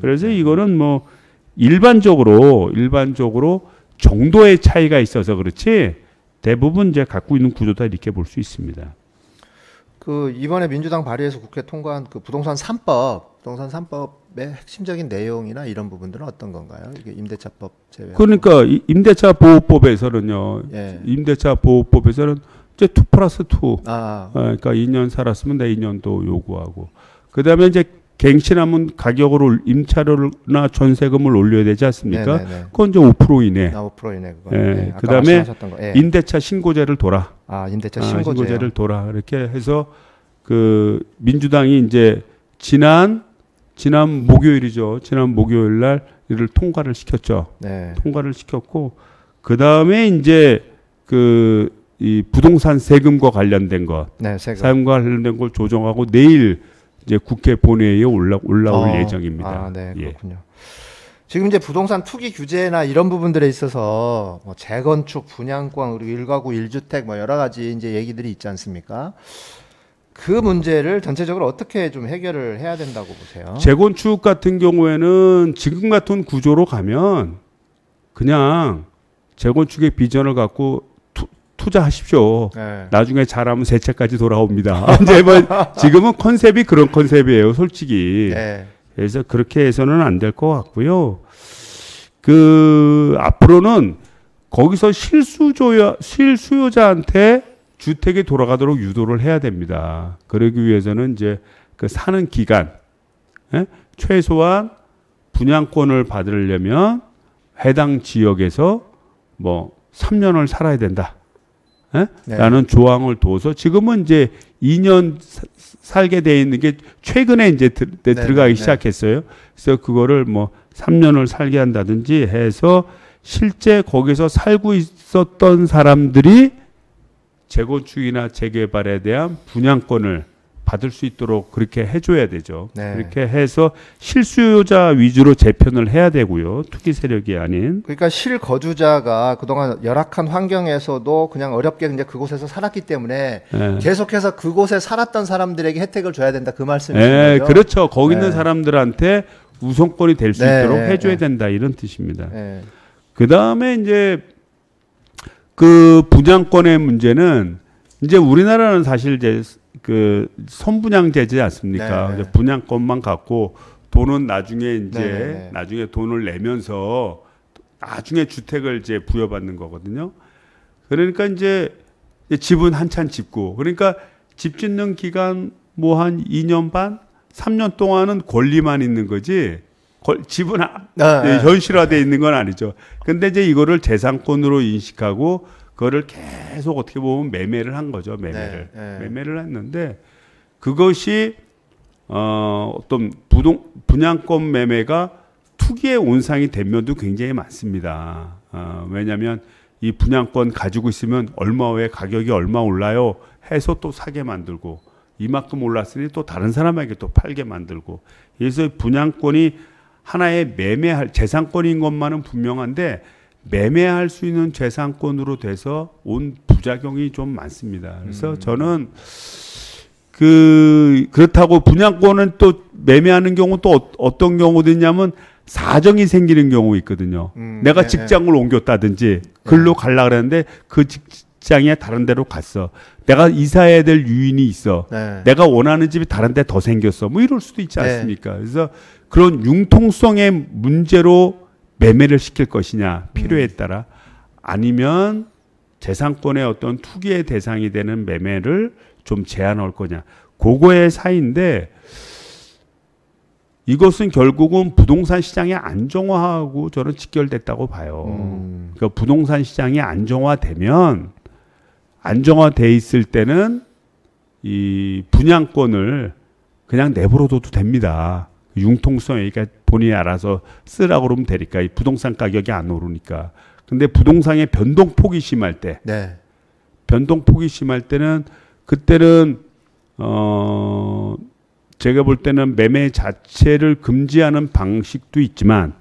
그래서 이거는 뭐 일반적으로 정도의 차이가 있어서 그렇지 대부분 이제 갖고 있는 구조다 이렇게 볼 수 있습니다. 그 이번에 민주당 발의해서 국회 통과한 그 부동산 3법의 핵심적인 내용이나 이런 부분들은 어떤 건가요? 이게 임대차법 제외. 그러니까 임대차 보호법에서는요. 임대차 보호법에서는 이제 2+2. 그러니까 2년 살았으면 내 2년도 요구하고. 그다음에 이제 갱신하면 가격을 임차료나 전세금을 올려야 되지 않습니까? 그건 이제 5% 이내. 5% 이내 그거. 그다음에 임대차 신고제를 둬라. 임대차 신고제를 둬라. 이렇게 해서 그 민주당이 이제 지난 목요일이죠. 지난 목요일 날 이를 통과를 시켰죠. 통과를 시켰고 그다음에 이제 이 부동산 세금과 관련된 것, 세금과 관련된 걸 조정하고 내일 이제 국회 본회의에 올라올 예정입니다. 네, 그렇군요. 지금 이제 부동산 투기 규제나 이런 부분들에 있어서 뭐 재건축, 분양권, 그리고 1가구 1주택 뭐 여러 가지 이제 얘기들이 있지 않습니까? 그 문제를 전체적으로 어떻게 좀 해결을 해야 된다고 보세요? 재건축 같은 경우에는 지금 같은 구조로 가면 그냥 재건축의 비전을 갖고 투자하십시오. 나중에 잘하면 세 채까지 돌아옵니다. 이제 뭐 지금은 컨셉이 그런 컨셉이에요, 솔직히. 그래서 그렇게 해서는 안 될 것 같고요. 앞으로는 거기서 실수요자한테 주택이 돌아가도록 유도를 해야 됩니다. 그러기 위해서는 이제 그 사는 기간, 최소한 분양권을 받으려면 해당 지역에서 뭐 3년을 살아야 된다. 라는 조항을 둬서 지금은 이제 2년 살게 돼 있는 게 최근에 이제 들어가기 시작했어요. 그래서 그거를 뭐 3년을 살게 한다든지 해서 실제 거기서 살고 있었던 사람들이 재건축이나 재개발에 대한 분양권을 받을 수 있도록 그렇게 해줘야 되죠. 그렇게 해서 실수요자 위주로 재편을 해야 되고요. 투기 세력이 아닌. 그러니까 실거주자가 그동안 열악한 환경에서도 그냥 어렵게 이제 그곳에서 살았기 때문에 계속해서 그곳에 살았던 사람들에게 혜택을 줘야 된다 그 말씀이신 거죠? 그렇죠. 거기 있는 사람들한테 우선권이 될 수 있도록 해줘야 된다 이런 뜻입니다. 그 다음에 이제 그 분양권의 문제는 이제 우리나라는 사실 이제 그 선분양제지 않습니까? 이제 분양권만 갖고 돈은 나중에 이제 나중에 돈을 내면서 나중에 주택을 이제 부여받는 거거든요. 그러니까 이제 집은 한참 짓고 그러니까 집 짓는 기간 뭐 한 2년 반, 3년 동안은 권리만 있는 거지. 집은 현실화되어 있는 건 아니죠. 근데 이제 이거를 재산권으로 인식하고 그거를 계속 어떻게 보면 매매를 한 거죠. 매매를 했는데 그것이 어떤 분양권 매매가 투기의 온상이 된 면도 굉장히 많습니다. 왜냐하면 이 분양권 가지고 있으면 얼마 후에 가격이 얼마 올라요 해서 또 사게 만들고 이만큼 올랐으니 또 다른 사람에게 또 팔게 만들고 그래서 분양권이 하나의 매매할 재산권인 것만은 분명한데 매매할 수 있는 재산권으로 돼서 온 부작용이 좀 많습니다. 그래서 저는 그렇다고 분양권은 또 매매하는 경우 또 어떤 경우도 있냐면 사정이 생기는 경우 있거든요. 내가 직장을 옮겼다든지 글로 가려고 그랬는데 그 직장에 다른 데로 갔어. 내가 이사해야 될 유인이 있어. 네. 내가 원하는 집이 다른 데 더 생겼어. 뭐 이럴 수도 있지 않습니까? 네. 그래서 그런 융통성의 문제로 매매를 시킬 것이냐 필요에 따라 아니면 재산권의 어떤 투기의 대상이 되는 매매를 좀 제한할 거냐. 그거의 사이인데 이것은 결국은 부동산 시장의 안정화하고 저는 직결됐다고 봐요. 그러니까 부동산 시장이 안정화되면 안정화돼 있을 때는 이 분양권을 그냥 내버려둬도 됩니다. 융통성이 그러니까 본인이 알아서 쓰라고 그러면 되니까 이 부동산 가격이 안 오르니까. 근데 부동산의 변동폭이 심할 때, 네. 변동폭이 심할 때는 그때는 제가 볼 때는 매매 자체를 금지하는 방식도 있지만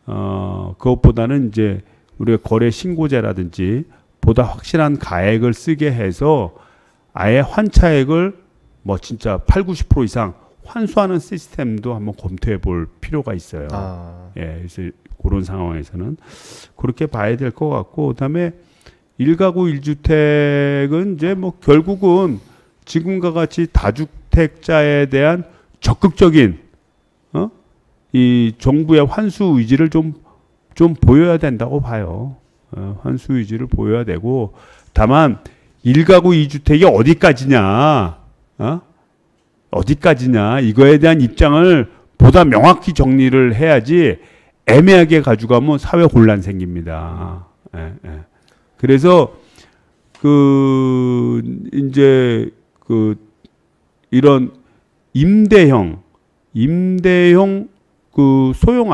그것보다는 이제 우리가 거래 신고제라든지 보다 확실한 가액을 쓰게 해서 아예 환차액을 뭐 진짜 8, 90% 이상 환수하는 시스템도 한번 검토해 볼 필요가 있어요. 예, 그래서 그런 상황에서는 그렇게 봐야 될 것 같고, 그다음에 1가구 1주택은 이제 뭐 결국은 지금과 같이 다주택자에 대한 적극적인 이 정부의 환수 의지를 좀 보여야 된다고 봐요. 환수 의지를 보여야 되고, 다만 1가구 2주택이 어디까지냐, 어디까지냐 이거에 대한 입장을 보다 명확히 정리를 해야지 애매하게 가져가면 사회 혼란 생깁니다. 예, 예. 그래서 이제 이런 임대형 소형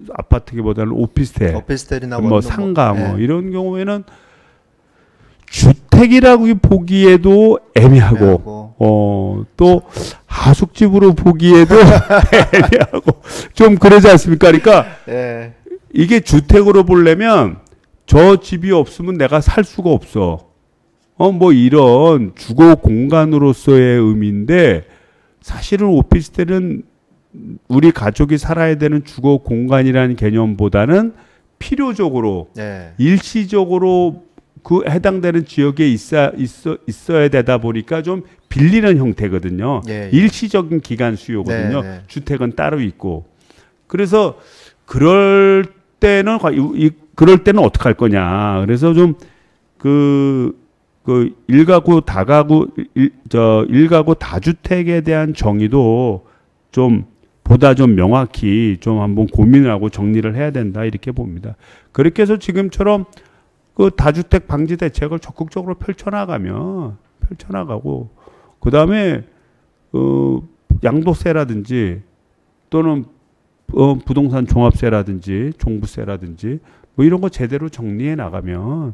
아파트기보다는 오피스텔이나 뭐 상가 뭐 이런 경우에는 주택이라고 보기에도 애매하고 또 하숙집으로 보기에도 애매하고 좀 그러지 않습니까? 그러니까 이게 주택으로 보려면 저 집이 없으면 내가 살 수가 없어. 뭐 이런 주거 공간으로서의 의미인데 사실은 오피스텔은 우리 가족이 살아야 되는 주거 공간이라는 개념보다는 필요적으로 일시적으로 그 해당되는 지역에 있어야 되다 보니까 좀 빌리는 형태거든요. 일시적인 기간 수요거든요. 주택은 따로 있고. 그래서 그럴 때는 어떻게 할 거냐. 그래서 좀 일가구 다주택에 대한 정의도 좀 보다 좀 명확히 좀 한번 고민을 하고 정리를 해야 된다 이렇게 봅니다. 그렇게 해서 지금처럼 그 다주택 방지 대책을 적극적으로 펼쳐나가고 그다음에 양도세라든지 또는 부동산 종합세라든지 종부세라든지 뭐 이런 거 제대로 정리해 나가면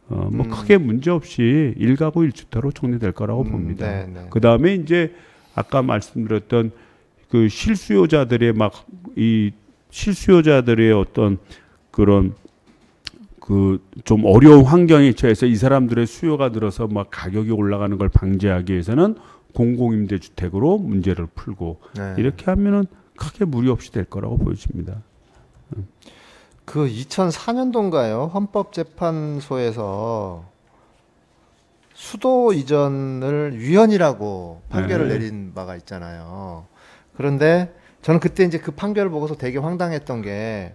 뭐 크게 문제 없이 1가구 1주택으로 정리될 거라고 봅니다. 그다음에 이제 아까 말씀드렸던 그 실수요자들의 실수요자들의 어떤 그런 좀 어려운 환경에 처해서 이 사람들의 수요가 늘어서 막 가격이 올라가는 걸 방지하기 위해서는 공공임대주택으로 문제를 풀고 이렇게 하면은 크게 무리 없이 될 거라고 보여집니다. 그 2004년도인가요? 헌법재판소에서 수도 이전을 위헌이라고 판결을 내린 바가 있잖아요. 그런데 저는 그때 이제 그 판결을 보고서 되게 황당했던 게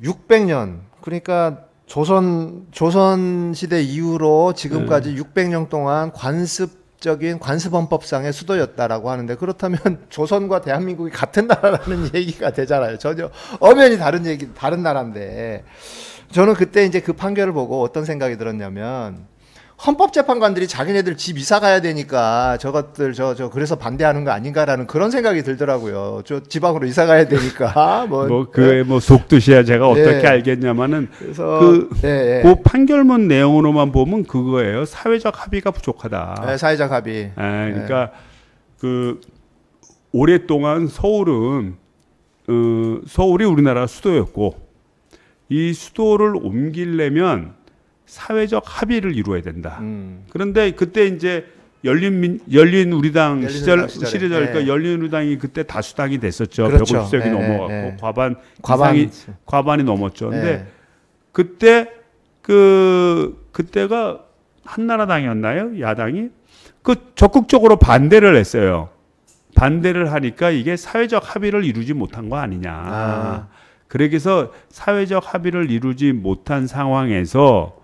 600년 그러니까 조선 시대 이후로 지금까지 600년 동안 관습헌법상의 수도였다라고 하는데 그렇다면 조선과 대한민국이 같은 나라라는 얘기가 되잖아요. 전혀 엄연히 다른 나라인데 저는 그때 이제 그 판결을 보고 어떤 생각이 들었냐면 헌법재판관들이 자기네들 집 이사 가야 되니까 저것들 그래서 반대하는 거 아닌가라는 그런 생각이 들더라고요. 저 지방으로 이사 가야 되니까 그에 속뜻이야 제가 어떻게 알겠냐마는 그래서 그 판결문 내용으로만 보면 그거예요. 사회적 합의가 부족하다. 사회적 합의. 그러니까 오랫동안 서울이 우리나라 수도였고 이 수도를 옮기려면 사회적 합의를 이루어야 된다. 그런데 그때 이제 열린우리당 시절이니까 열린우리당이 그때 다수당이 됐었죠. 그렇죠. 150석이 넘어갔고 과반이 넘었죠. 근데 그때 그때가 한나라당이었나요? 야당이 적극적으로 반대를 했어요. 반대를 하니까 이게 사회적 합의를 이루지 못한 거 아니냐. 그래서 사회적 합의를 이루지 못한 상황에서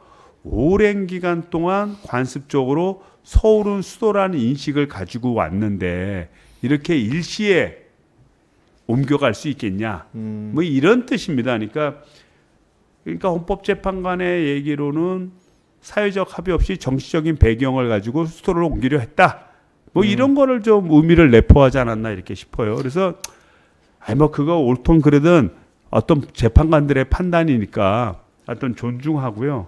오랜 기간 동안 관습적으로 서울은 수도라는 인식을 가지고 왔는데 이렇게 일시에 옮겨갈 수 있겠냐. 뭐 이런 뜻입니다. 그러니까 헌법재판관의 얘기로는 사회적 합의 없이 정치적인 배경을 가지고 수도를 옮기려 했다. 뭐 이런 거를 좀 의미를 내포하지 않았나 이렇게 싶어요. 그래서 뭐 그거 옳든 그러든 어떤 재판관들의 판단이니까 어떤 존중하고요.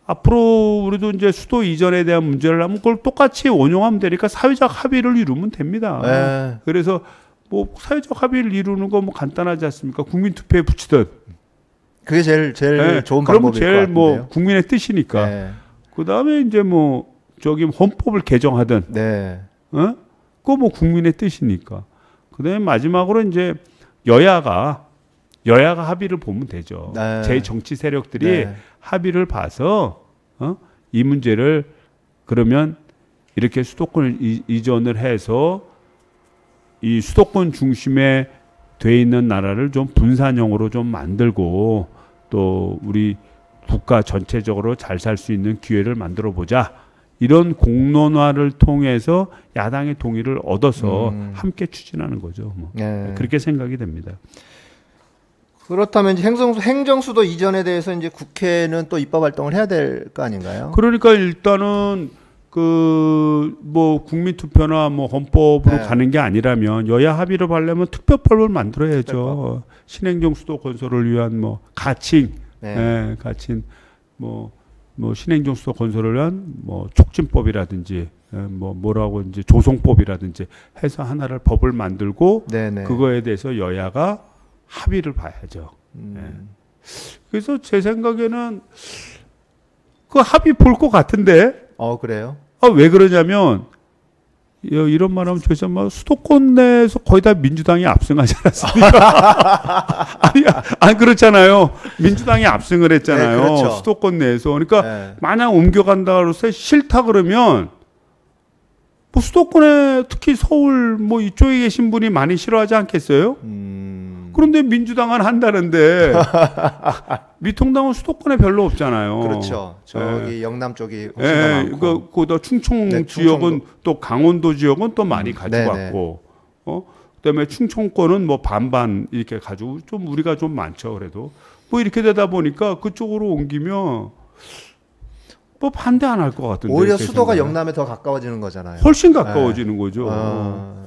앞으로 우리도 이제 수도 이전에 대한 문제를 하면 그걸 똑같이 원용하면 되니까 사회적 합의를 이루면 됩니다. 네. 그래서 뭐 사회적 합의를 이루는 거 뭐 간단하지 않습니까? 국민투표에 붙이든. 그게 제일 네. 좋은 방법일 것 같은데요. 제일 뭐 국민의 뜻이니까. 네. 그 다음에 이제 뭐 헌법을 개정하든. 네. 그거 뭐 국민의 뜻이니까. 그 다음에 마지막으로 이제 여야가 합의를 보면 되죠. 네. 제 정치 세력들이 네. 합의를 봐서 이 문제를 그러면 이렇게 수도권 이전을 해서 이 수도권 중심에 돼 있는 나라를 좀 분산형으로 좀 만들고 또 우리 국가 전체적으로 잘 살 수 있는 기회를 만들어 보자. 이런 공론화를 통해서 야당의 동의를 얻어서 함께 추진하는 거죠. 뭐. 네. 그렇게 생각이 됩니다. 그렇다면 이제 행정수도 이전에 대해서 이제 국회는 또 입법 활동을 해야 될 거 아닌가요? 그러니까 일단은 뭐 국민투표나 뭐 헌법으로 네. 가는 게 아니라면 여야 합의를 하려면 특별법을 만들어야죠. 특별법. 신행정수도 건설을 위한 뭐 가칭, 네. 가칭 뭐 신행정수도 건설을 위한 뭐 촉진법이라든지 뭐라고 이제 조성법이라든지 해서 하나를 법을 만들고 네네. 그거에 대해서 여야가 합의를 봐야죠. 네. 그래서 제 생각에는 그 합의 볼 것 같은데. 그래요? 왜 그러냐면 이런 말하면 죄송하지만 수도권 내에서 거의 다 민주당이 압승하지 않았습니까? 아니 그렇잖아요. 민주당이 압승을 했잖아요. 네, 그렇죠. 수도권 내에서. 그러니까 네. 만약 옮겨간다고 해서 싫다 그러면 뭐 수도권에 특히 서울 뭐 이쪽에 계신 분이 많이 싫어하지 않겠어요? 그런데 민주당은 한다는데 미통당은 수도권에 별로 없잖아요. 그렇죠. 저기 영남 쪽이 훨씬 더 많고. 그다 충청 네, 지역은 또 강원도 지역은 또 많이 가져갔고, 그다음에 충청권은 뭐 반반 이렇게 가지고 좀 우리가 좀 많죠. 그래도 뭐 이렇게 되다 보니까 그쪽으로 옮기면 뭐 반대 안 할 것 같은데. 오히려 수도가 영남에 더 가까워지는 거잖아요. 훨씬 가까워지는 거죠.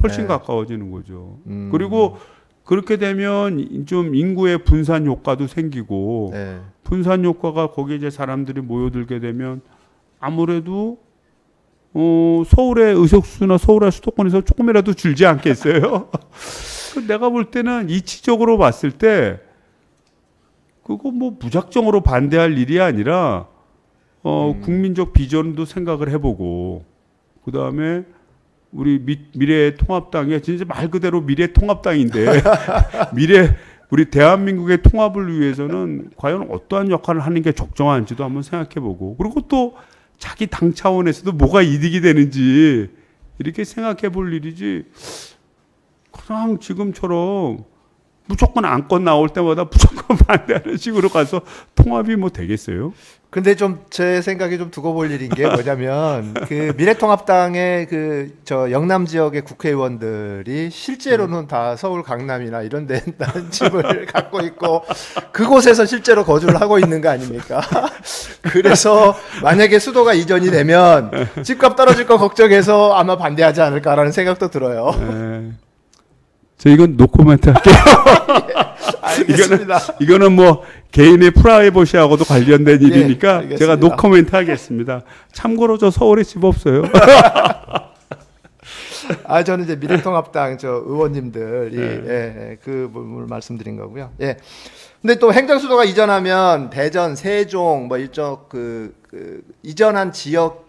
훨씬 가까워지는 거죠. 그리고 그렇게 되면 좀 인구의 분산 효과도 생기고 네. 분산 효과가 거기에 이제 사람들이 모여들게 되면 아무래도 서울의 의석수나 서울의 수도권에서 조금이라도 줄지 않겠어요? 내가 볼 때는 이치적으로 봤을 때 그거 뭐 무작정으로 반대할 일이 아니라 국민적 비전도 생각을 해보고 그 다음에 우리 미래통합당이 진짜 말 그대로 미래통합당인데 우리 대한민국의 통합을 위해서는 과연 어떠한 역할을 하는 게 적정한지도 한번 생각해보고 그리고 또 자기 당 차원에서도 뭐가 이득이 되는지 이렇게 생각해볼 일이지 그냥 지금처럼 무조건 안건 나올 때마다 무조건 반대하는 식으로 가서 통합이 뭐 되겠어요? 근데 좀 제 생각에 좀 두고 볼 일인 게 뭐냐면 그 미래통합당의 저 영남 지역의 국회의원들이 실제로는 다 서울 강남이나 이런 데 있는 집을 갖고 있고 그곳에서 실제로 거주를 하고 있는 거 아닙니까? 그래서 만약에 수도가 이전이 되면 집값 떨어질 거 걱정해서 아마 반대하지 않을까라는 생각도 들어요. 저 이건 노코멘트 할게요. 알겠습니다. 이거는 뭐 개인의 프라이버시하고도 관련된 일이니까 네, 제가 노코멘트 하겠습니다. 참고로 저 서울에 집 없어요. 저는 이제 미래통합당 저 의원님들이 그 부분을 말씀드린 거고요. 예. 근데 또 행정수도가 이전하면 대전, 세종 뭐 일정 이전한 지역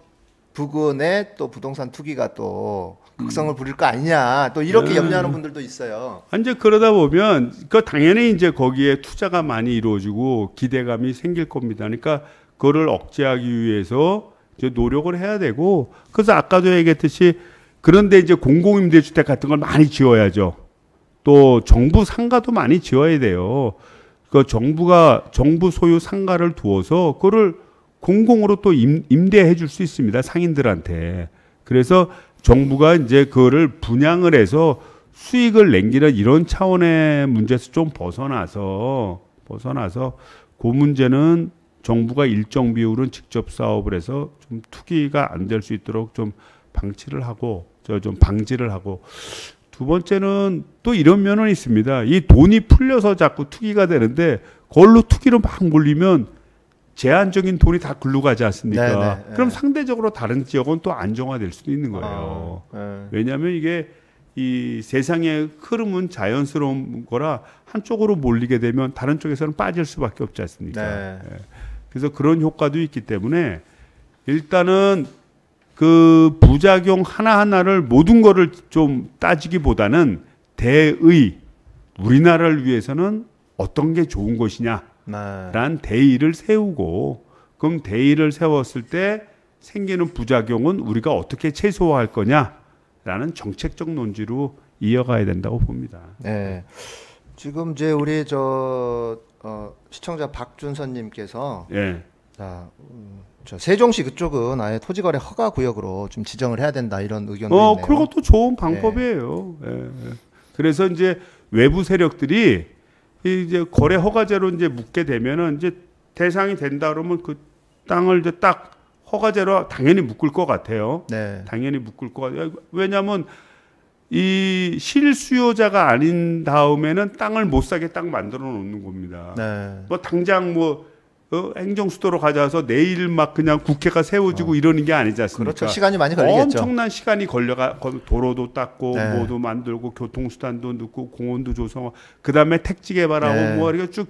부근에 또 부동산 투기가 또 극성을 부릴 거 아니냐 또 이렇게 염려하는 분들도 있어요. 이제 그러다 보면 당연히 이제 거기에 투자가 많이 이루어지고 기대감이 생길 겁니다. 그러니까 그거를 억제하기 위해서 이제 노력을 해야 되고, 그래서 아까도 얘기했듯이 그런데 이제 공공임대주택 같은 걸 많이 지어야죠. 또 정부 상가도 많이 지어야 돼요. 그 정부 소유 상가를 두어서 그거를 공공으로 또 임대해 줄 수 있습니다. 상인들한테. 그래서 정부가 이제 그거를 분양을 해서 수익을 남기는 이런 차원의 문제에서 좀 벗어나서 그 문제는 정부가 일정 비율은 직접 사업을 해서 좀 투기가 안 될 수 있도록 좀 방치를 하고 좀 방지를 하고, 두 번째는 또 이런 면은 있습니다. 이 돈이 풀려서 자꾸 투기가 되는데 그걸로 투기로 막 몰리면 제한적인 돈이 다 글로 가지 않습니까? 네네, 그럼 상대적으로 다른 지역은 또 안정화될 수도 있는 거예요. 왜냐하면 이게 이 세상의 흐름은 자연스러운 거라 한쪽으로 몰리게 되면 다른 쪽에서는 빠질 수밖에 없지 않습니까? 네. 그래서 그런 효과도 있기 때문에 일단은 그 부작용 하나하나를 모든 거를 좀 따지기보다는 우리나라를 위해서는 어떤 게 좋은 것이냐 라는 대의를 세우고, 그럼 대의를 세웠을 때 생기는 부작용은 우리가 어떻게 최소화할 거냐라는 정책적 논지로 이어가야 된다고 봅니다. 네. 지금 이제 우리 시청자 박준선님께서 저 세종시 그쪽은 아예 토지거래 허가 구역으로 좀 지정을 해야 된다 이런 의견도 있네요. 그것도 좋은 방법이에요. 네. 그래서 이제 외부 세력들이 이제 거래 허가제로 이제 묻게 되면은 이제 대상이 된다 그러면 그 땅을 이제 딱 허가제로 당연히 묶을 것 같아요. 네. 당연히 묶을 것 같아요. 왜냐하면 이 실수요자가 아닌 다음에는 땅을 못 사게 딱 만들어 놓는 겁니다. 네. 뭐 당장 행정수도로 가져와서 내일 막 그냥 국회가 세워지고 이러는 게 아니지 않습니까? 그렇죠. 시간이 많이 걸리겠죠. 엄청난 시간이 걸려가 도로도 닦고 뭐도 만들고 교통수단도 넣고 공원도 조성하고 그다음에 택지 개발하고 뭐 이렇게 쭉,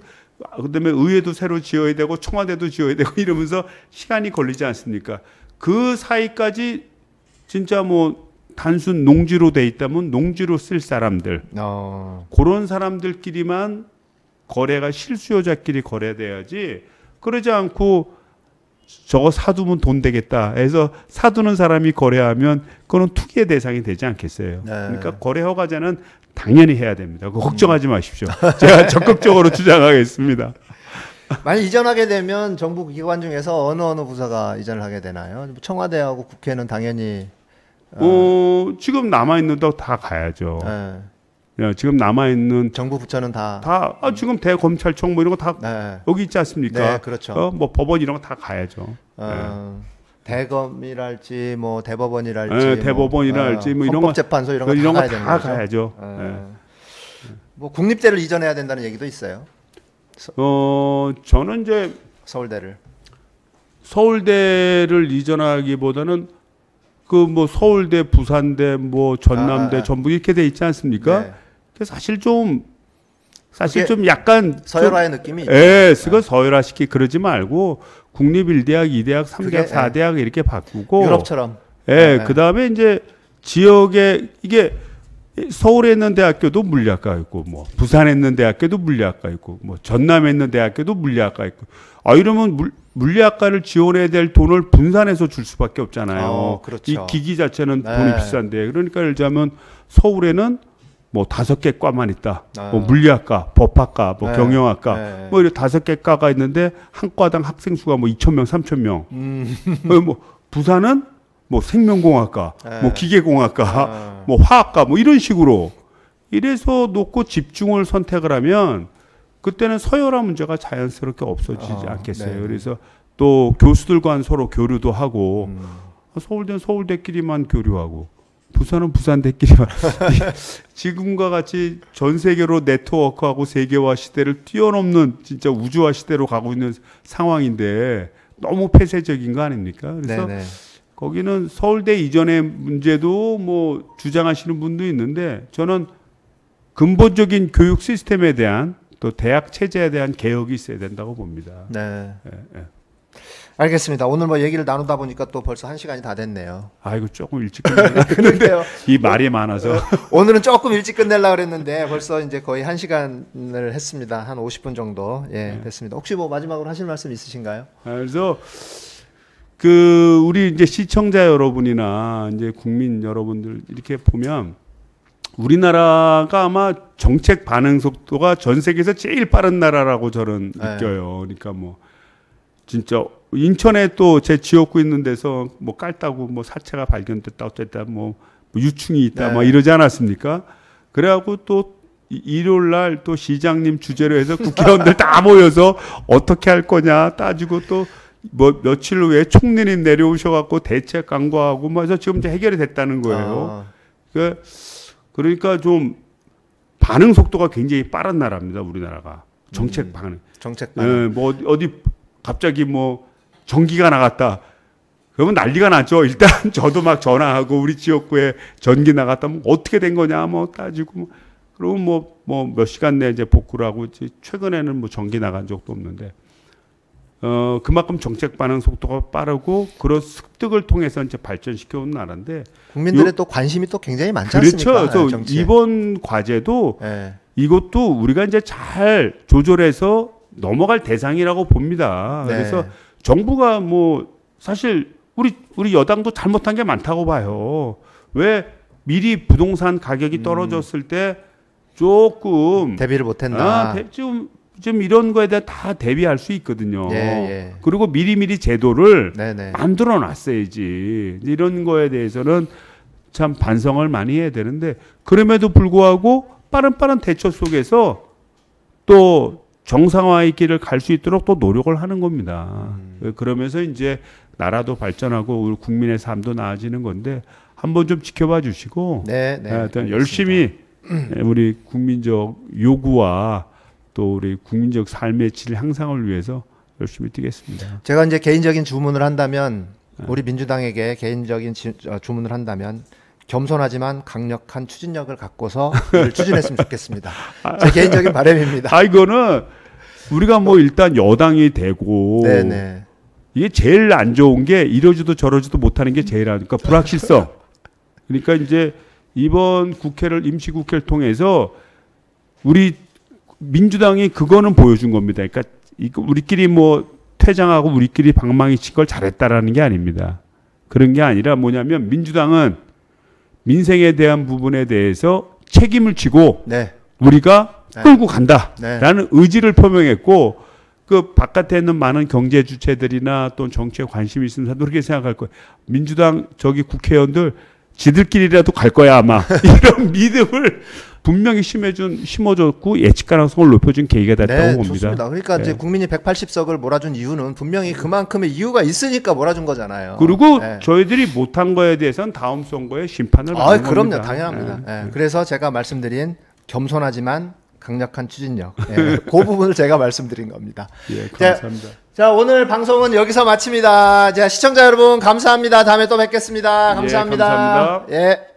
그다음에 의회도 새로 지어야 되고 청와대도 지어야 되고 이러면서 시간이 걸리지 않습니까? 그 사이까지 진짜 뭐 단순 농지로 돼 있다면 농지로 쓸 사람들, 그런 사람들끼리만 거래가 실수요자끼리 거래돼야지, 그러지 않고 저거 사두면 돈 되겠다 해서 사두는 사람이 거래하면 그건 투기의 대상이 되지 않겠어요. 그러니까 거래 허가제는 당연히 해야 됩니다. 걱정하지 마십시오. 제가 적극적으로 주장하겠습니다. 만약 이전하게 되면 정부 기관 중에서 어느 부서가 이전을 하게 되나요? 청와대하고 국회는 당연히 지금 남아 있는 데 다 가야죠. 지금 남아 있는 정부 부처는 다 지금 대검찰청 뭐 이런 거 다 여기 있지 않습니까? 네, 그렇죠. 뭐 법원 이런 거 다 가야죠. 대검이랄지 뭐 대법원이랄지 대법원이랄지 뭐 이런 헌법재판소 이런 거 다 가야죠. 뭐 국립대를 이전해야 된다는 얘기도 있어요. 저는 이제 서울대를 이전하기보다는 그 뭐 서울대, 부산대, 뭐 전남대, 전북 이렇게 돼 있지 않습니까? 사실 좀 약간 서열화의 느낌이 있죠. 그거 서열화시키 그러지 말고 국립 1대학, 2대학, 3대학, 4대학 이렇게 바꾸고 유럽처럼. 그다음에 이제 지역에 이게 서울에 있는 대학교도 물리학과 있고 뭐 부산에 있는 대학교도 물리학과 있고 뭐 전남에 있는 대학교도 물리학과 있고 이러면 물리학과를 지원해야 될 돈을 분산해서 줄 수밖에 없잖아요. 그렇죠. 이 기기 자체는 돈이 비싼데, 그러니까 예를 들자면 서울에는 뭐 5개 과만 있다. 뭐 물리학과, 법학과, 뭐 경영학과, 뭐 이렇게 5개 과가 있는데 한 과당 학생 수가 뭐 2,000명, 3,000명. 뭐 부산은 뭐 생명공학과, 뭐 기계공학과, 뭐 화학과, 뭐 이런 식으로 이래서 놓고 집중을 선택을 하면 그때는 서열화 문제가 자연스럽게 없어지지 않겠어요. 그래서 또 교수들 간 서로 교류도 하고, 서울대는 서울대끼리만 교류하고, 부산은 부산대끼리만. 지금과 같이 전 세계로 네트워크하고 세계화 시대를 뛰어넘는 진짜 우주화 시대로 가고 있는 상황인데 너무 폐쇄적인 거 아닙니까? 그래서 거기는 서울대 이전의 문제도 뭐 주장하시는 분도 있는데, 저는 근본적인 교육 시스템에 대한 또 대학 체제에 대한 개혁이 있어야 된다고 봅니다. 알겠습니다. 오늘 뭐 얘기를 나누다 보니까 또 벌써 1시간이 다 됐네요. 아이고 조금 일찍 끝냈는데요. 이 말이 많아서 오늘은 조금 일찍 끝내려고 그랬는데 벌써 이제 거의 1시간을 했습니다. 한 50분 정도 됐습니다. 혹시 뭐 마지막으로 하실 말씀 있으신가요? 그래서 우리 이제 시청자 여러분이나 이제 국민 여러분들 이렇게 보면 우리나라가 아마 정책 반응 속도가 전 세계에서 제일 빠른 나라라고 저는 느껴요. 그러니까 뭐 진짜 인천에 또 제 지역구 있는 데서 뭐 깔다고 뭐 사체가 발견됐다 어쨌다 뭐 유충이 있다 뭐 이러지 않았습니까? 그래갖고 또 일요일 날 또 시장님 주재로 해서 국회의원들 다 모여서 어떻게 할 거냐 따지고 또 뭐 며칠 후에 총리님 내려오셔갖고 대책 강구하고 뭐 해서 지금 이제 해결이 됐다는 거예요. 그러니까 좀 반응 속도가 굉장히 빠른 나라입니다. 우리나라가 정책 반응. 정책 반응. 뭐 어디 갑자기 뭐 전기가 나갔다. 그러면 난리가 났죠. 일단 저도 막 전화하고 우리 지역구에 전기 나갔다. 뭐 어떻게 된 거냐 뭐 따지고 그러면 뭐 몇 시간 내에 이제 복구를 하고 최근에는 뭐 전기 나간 적도 없는데 그만큼 정책 반응 속도가 빠르고 그런 습득을 통해서 이제 발전시켜 온 나라인데 국민들의 또 관심이 또 굉장히 많지 그렇죠. 않습니까? 그래서 정치에. 이번 과제도 이것도 우리가 이제 잘 조절해서 넘어갈 대상이라고 봅니다. 그래서 정부가 뭐 사실 우리 여당도 잘못한 게 많다고 봐요. 왜 미리 부동산 가격이 떨어졌을 때 조금 대비를 못했나? 좀 이런 거에 대해 다 대비할 수 있거든요. 그리고 미리미리 제도를 만들어 놨어야지. 이런 거에 대해서는 참 반성을 많이 해야 되는데 그럼에도 불구하고 빠른 대처 속에서 또 정상화의 길을 갈 수 있도록 또 노력을 하는 겁니다. 그러면서 이제 나라도 발전하고 우리 국민의 삶도 나아지는 건데 한번 좀 지켜봐 주시고 하여튼 열심히 우리 국민적 요구와 또 우리 국민적 삶의 질 향상을 위해서 열심히 뛰겠습니다. 제가 이제 개인적인 주문을 한다면 우리 민주당에게 개인적인 주문을 한다면 겸손하지만 강력한 추진력을 갖고서 이를 추진했으면 좋겠습니다. 제 개인적인 바람입니다. 이거는 우리가 뭐 일단 여당이 되고 이게 제일 안 좋은 게 이러지도 저러지도 못하는 게 제일 안 그러니까 불확실성. 그러니까 이제 이번 임시국회를 통해서 우리 민주당이 그거는 보여준 겁니다. 그러니까 우리끼리 뭐 퇴장하고 우리끼리 방망이 친 걸 잘했다라는 게 아닙니다. 그런 게 아니라 뭐냐면 민주당은 민생에 대한 부분에 대해서 책임을 지고 우리가 끌고 간다라는 의지를 표명했고 그 바깥에 있는 많은 경제 주체들이나 또 정치에 관심이 있는 사람도 그렇게 생각할 거예요. 민주당 국회의원들 지들끼리라도 갈 거야 아마 이런 믿음을 분명히 심어줬고 예측 가능성을 높여준 계기가 됐다고 봅니다. 좋습니다. 그러니까 이제 국민이 180석을 몰아준 이유는 분명히 그만큼의 이유가 있으니까 몰아준 거잖아요. 그리고 저희들이 못한 거에 대해서는 다음 선거에 심판을 받는 겁니다. 그럼요, 당연합니다. 그래서 제가 말씀드린 겸손하지만 강력한 추진력. 그 부분을 제가 말씀드린 겁니다. 감사합니다. 자, 오늘 방송은 여기서 마칩니다. 자, 시청자 여러분 감사합니다. 다음에 또 뵙겠습니다. 감사합니다. 감사합니다.